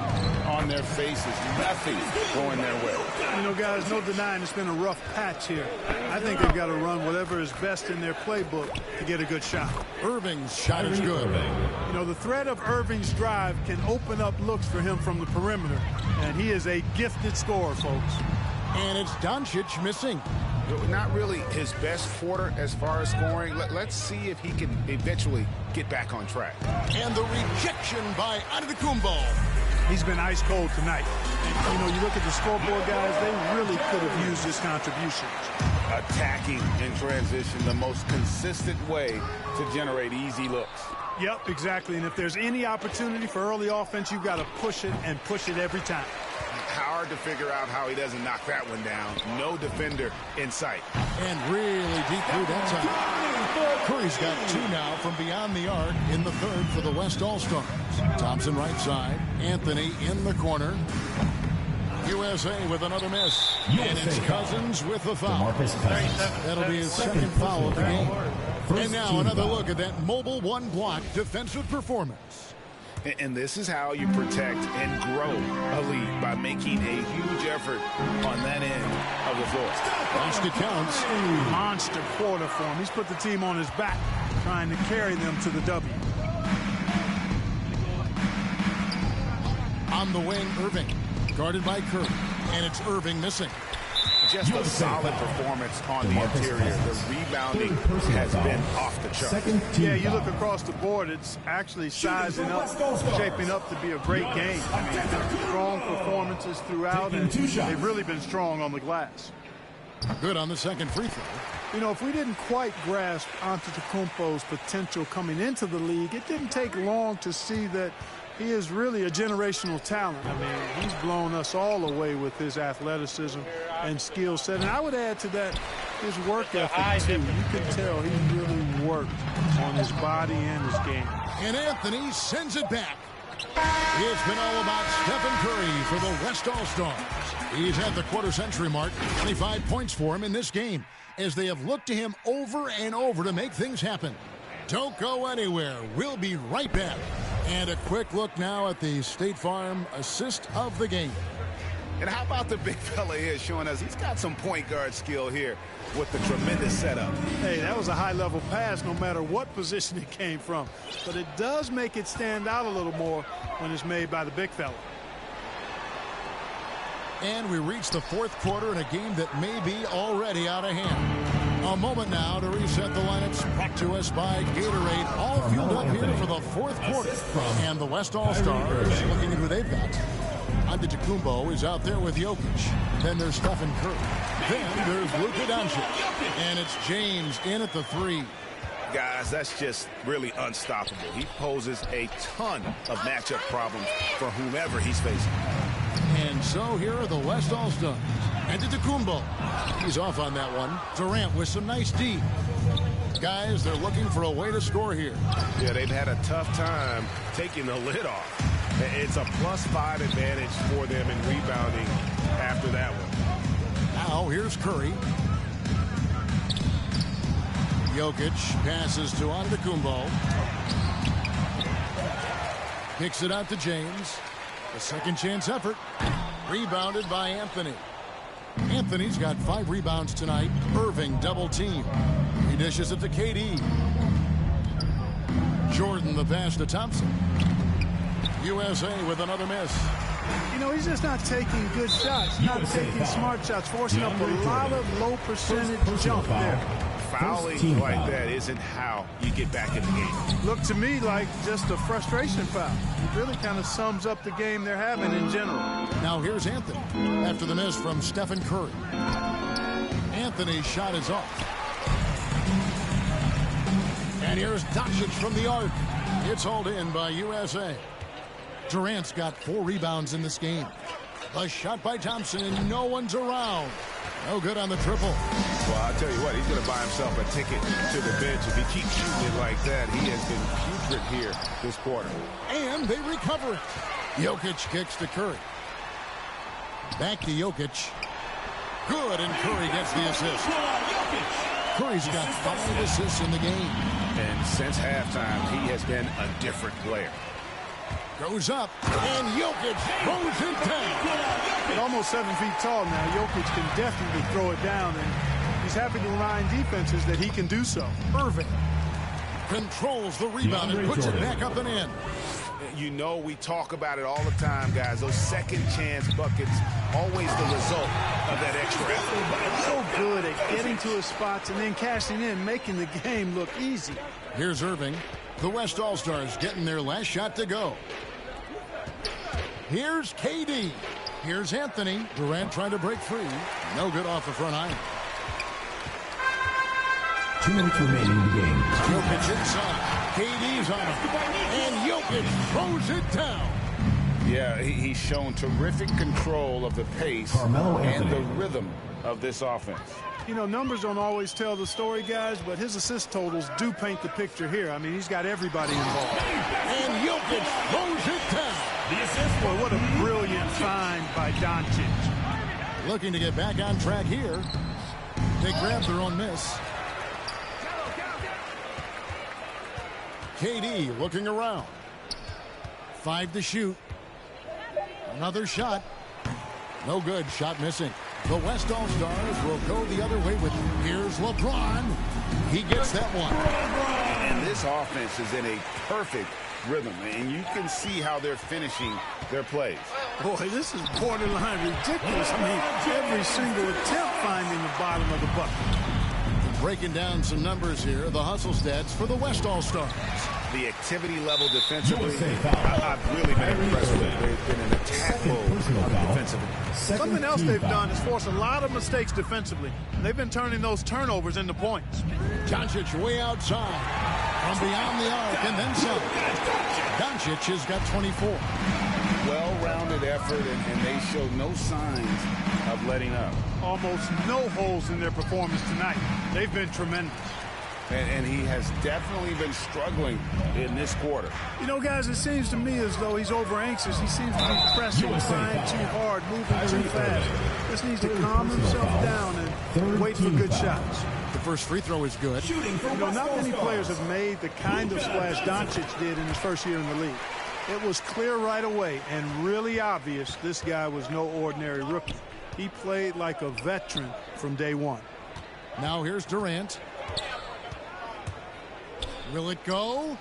[SPEAKER 13] on their faces. Nothing going their way.
[SPEAKER 15] You know, guys, no denying it's been a rough patch here. I think they've got to run whatever is best in their playbook to get a good shot.
[SPEAKER 8] Irving's shot is good.
[SPEAKER 15] You know, the threat of Irving's drive can open up looks for him from the perimeter, and he is a gifted scorer, folks.
[SPEAKER 8] And it's Doncic missing.
[SPEAKER 13] Not really his best quarter as far as scoring. Let's see if he can eventually get back on track.
[SPEAKER 8] And the rejection by Antetokounmpo.
[SPEAKER 15] He's been ice cold tonight. And, you know, you look at the scoreboard, guys, they really could have used his contributions.
[SPEAKER 13] Attacking in transition, the most consistent way to generate easy looks.
[SPEAKER 15] Yep, exactly. And if there's any opportunity for early offense, you've got to push it and push it every time.
[SPEAKER 13] Hard to figure out how he doesn't knock that one down. No defender in sight.
[SPEAKER 8] And really deep through that time. Curry's got 2 now from beyond the arc in the third for the West All-Stars. Thompson right side. Anthony in the corner. USA with another miss. And it's Cousins with the foul. That'll be his 2nd foul of the game. And now another look at that mobile one-block defensive performance.
[SPEAKER 13] And this is how you protect and grow a lead, by making a huge effort on that end of the floor.
[SPEAKER 8] Basket counts.
[SPEAKER 15] Monster quarter for him. He's put the team on his back, trying to carry them to the W.
[SPEAKER 8] On the wing, Irving, guarded by Curry. And it's Irving missing.
[SPEAKER 13] Just a solid performance on the interior. The rebounding has been off the chart.
[SPEAKER 15] Yeah, you look across the board, it's actually sizing up, shaping up to be a great game. I mean, strong performances throughout, and they've really been strong on the glass.
[SPEAKER 8] Good on the second free throw.
[SPEAKER 15] You know, if we didn't quite grasp Antetokounmpo's potential coming into the league, it didn't take long to see that he is really a generational talent. I mean, he's blown us all away with his athleticism and skill set. And I would add to that his work ethic, too. You can tell he's really worked on his body and his game.
[SPEAKER 8] And Anthony sends it back. It's been all about Stephen Curry for the West All-Stars. He's at the quarter-century mark, 25 points for him in this game, as they have looked to him over and over to make things happen. Don't go anywhere. We'll be right back. And a quick look now at the State Farm assist of the game.
[SPEAKER 13] And how about the big fella here showing us he's got some point guard skill here with the tremendous setup.
[SPEAKER 15] Hey, that was a high-level pass no matter what position it came from. But it does make it stand out a little more when it's made by the big fella.
[SPEAKER 8] And we reach the fourth quarter in a game that may be already out of hand. A moment now to reset the lineups, brought to us by Gatorade. All fueled up here for the fourth quarter. And the West All-Stars looking at who they've got. Antetokounmpo is out there with Jokic. Then there's Stephen Curry. Then there's Luka Doncic. And it's James in at the 3.
[SPEAKER 13] Guys, that's just really unstoppable. He poses a ton of matchup problems for whomever he's facing.
[SPEAKER 8] And so here are the West All-Stars. And to Kumbo. He's off on that one. Durant with some nice D. Guys, they're looking for a way to score here.
[SPEAKER 13] Yeah, they've had a tough time taking the lid off. It's a +5 advantage for them in rebounding after that one.
[SPEAKER 8] Now, here's Curry. Jokic passes to Antetokounmpo. Kicks it out to James. A second chance effort. Rebounded by Anthony. Anthony's got 5 rebounds tonight. Irving double team. He dishes it to KD. Jordan the pass to Thompson. USA with another miss.
[SPEAKER 15] You know, he's just not taking good shots, not taking smart shots, forcing up a lot of low percentage jump there.
[SPEAKER 13] Fouling like that isn't how you get back in the game.
[SPEAKER 15] Looked to me like just a frustration foul. It really kind of sums up the game they're having in general.
[SPEAKER 8] Now here's Anthony after the miss from Stephen Curry. Anthony's shot is off. And here's Doncic from the arc. It's hauled in by USA. Durant's got 4 rebounds in this game. A shot by Thompson, and no one's around. No good on the triple.
[SPEAKER 13] Well, I'll tell you what, he's going to buy himself a ticket to the bench. If he keeps shooting it like that, he has been putrid here this quarter.
[SPEAKER 8] And they recover it. Jokic kicks to Curry. Back to Jokic. Good, and Curry gets the assist. Curry's got 5 assists in the game.
[SPEAKER 13] And since halftime, he has been a different player.
[SPEAKER 8] Goes up, and Jokic throws it down.
[SPEAKER 15] At almost 7 feet tall now, Jokic can definitely throw it down, and he's happy to remind defenses that he can do so.
[SPEAKER 8] Irving controls the rebound and puts it back up and in.
[SPEAKER 13] You know, we talk about it all the time, guys. Those second chance buckets, always the result of that extra effort.
[SPEAKER 15] So good at getting to his spots and then cashing in, making the game look easy.
[SPEAKER 8] Here's Irving. The West All-Stars getting their last shot to go. Here's KD. Here's Anthony. Durant trying to break free. No good off the front iron.
[SPEAKER 4] 2 minutes remaining in the game.
[SPEAKER 8] Jokic inside. KD's on him. And Jokic throws it down.
[SPEAKER 9] Yeah, he's shown terrific control of the pace and the rhythm of this offense.
[SPEAKER 15] You know, numbers don't always tell the story, guys, but his assist totals do paint the picture here. I mean, he's got everybody involved.
[SPEAKER 8] And Jokic throws it down.
[SPEAKER 15] The assist, boy, what a brilliant find by Doncic.
[SPEAKER 8] Looking to get back on track here. They grab their own miss. KD looking around. 5 to shoot. Another shot. No good. Shot missing. The West All-Stars will go the other way with here's LeBron. He gets that one.
[SPEAKER 9] And this offense is in a perfect rhythm, and you can see how they're finishing their plays.
[SPEAKER 15] Boy, this is borderline ridiculous. I mean, every single attempt finding the bottom of the bucket.
[SPEAKER 8] Breaking down some numbers here, the hustle stats for the West All-Stars.
[SPEAKER 13] The activity level defensively, I've really been impressed with. They've been in attack mode defensively.
[SPEAKER 15] Something else they've done is force a lot of mistakes defensively. They've been turning those turnovers into points.
[SPEAKER 8] Doncic way outside, from beyond the arc, and then some. Doncic has got 24.
[SPEAKER 9] Well-rounded effort, and they show no signs of letting up.
[SPEAKER 15] Almost no holes in their performance tonight. They've been tremendous.
[SPEAKER 9] And he has definitely been struggling in this quarter.
[SPEAKER 15] You know, guys, it seems to me as though he's over-anxious. He seems to be pressing, trying too hard, moving too fast. Just needs to calm himself down and wait for good shots.
[SPEAKER 8] The first free throw is good.
[SPEAKER 15] You know, not many players have made the kind of splash Doncic did in his first year in the league. It was clear right away and really obvious this guy was no ordinary rookie. He played like a veteran from day one.
[SPEAKER 8] Now here's Durant. Will it go?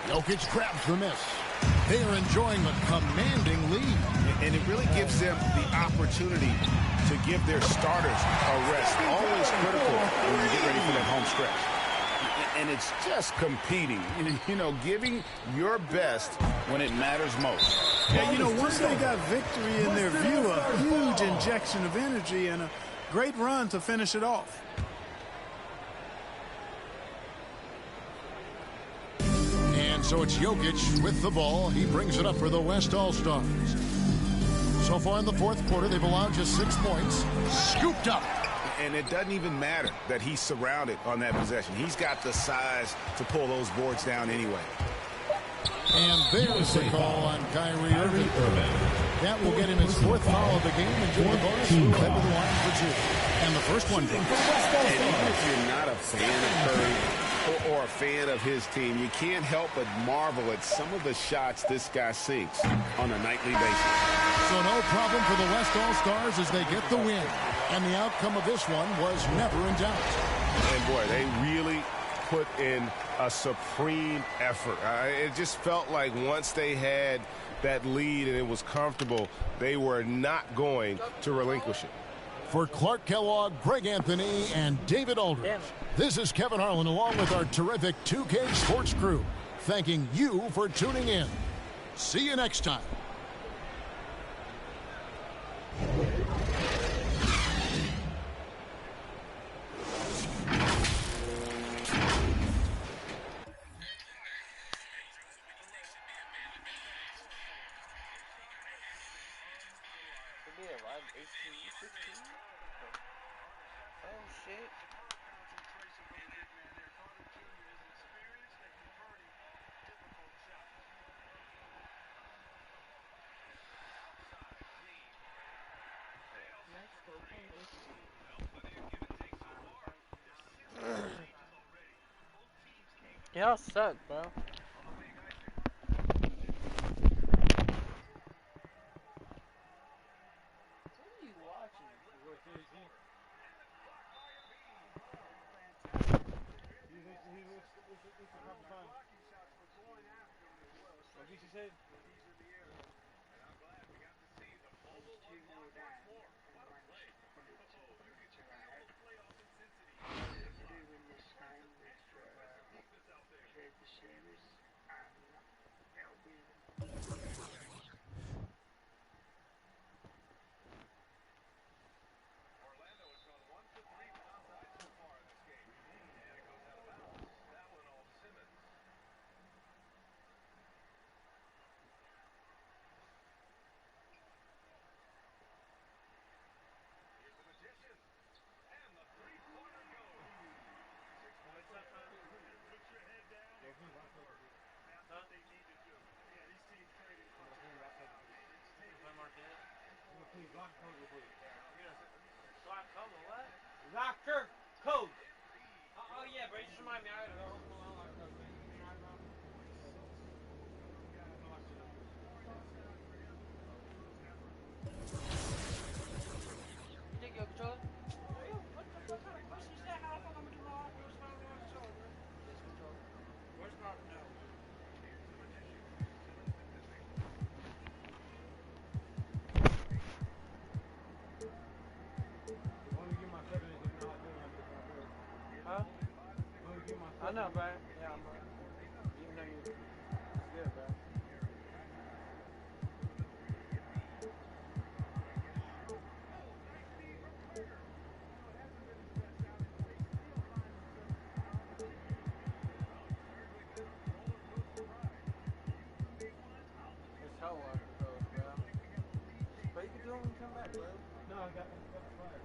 [SPEAKER 8] Jokic grabs the miss. They are enjoying a commanding lead.
[SPEAKER 13] And it really gives them the opportunity to give their starters a rest. Always critical when you get ready for that home stretch.
[SPEAKER 9] And it's just competing, you know, giving your best when it matters most.
[SPEAKER 15] Yeah, you know, once they got victory in their view, a huge injection of energy and a great run to finish it off. So it's Jokic with the ball. He brings it up for the West All-Stars.
[SPEAKER 8] So far in the fourth quarter, they've allowed just 6 points. Scooped up.
[SPEAKER 13] And it doesn't even matter that he's surrounded on that possession. He's got the size to pull those boards down anyway.
[SPEAKER 8] And there's the call on Kyrie Irving. That will get him his 4th foul of the game, and Jimmy Bonus will head to the line for 2. And the first one goes.
[SPEAKER 13] And even if you're not a fan of Curry or a fan of his team, you can't help but marvel at some of the shots this guy sinks on a nightly basis.
[SPEAKER 8] So no problem for the West All-Stars as they get the win. And the outcome of this one was never in doubt.
[SPEAKER 13] And boy, they really put in a supreme effort. It just felt like once they had that lead and it was comfortable, they were not going to relinquish it.
[SPEAKER 8] For Clark Kellogg, Greg Anthony, and David Aldridge, this is Kevin Harlan along with our terrific 2K Sports crew, thanking you for tuning in. See you next time.
[SPEAKER 6] Y'all suck, bro. Locker code. Oh yeah, bro. You just remind me. I gotta go. Take your controller. What kind of question is that? How the fuck I'm gonna do my controller, bro? This controller. Where's my no? Huh? I know, bro. Yeah, I'm even though you, it's good, bro. It's hell off the road, bro. But you can do it when you come back, bro. No, I got fired.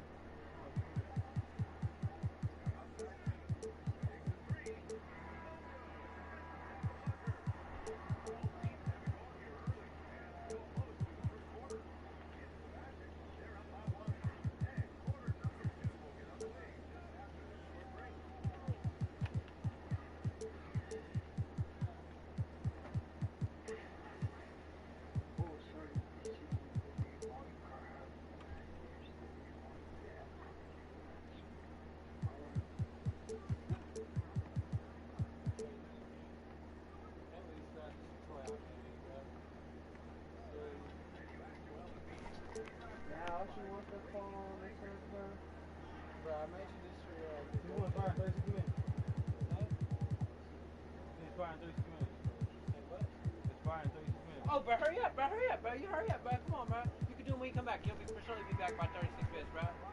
[SPEAKER 6] Oh, bro, hurry up, bro. You hurry up, bro. Come on, bro. You can do it when you come back. You'll surely be back by 36 minutes, bro.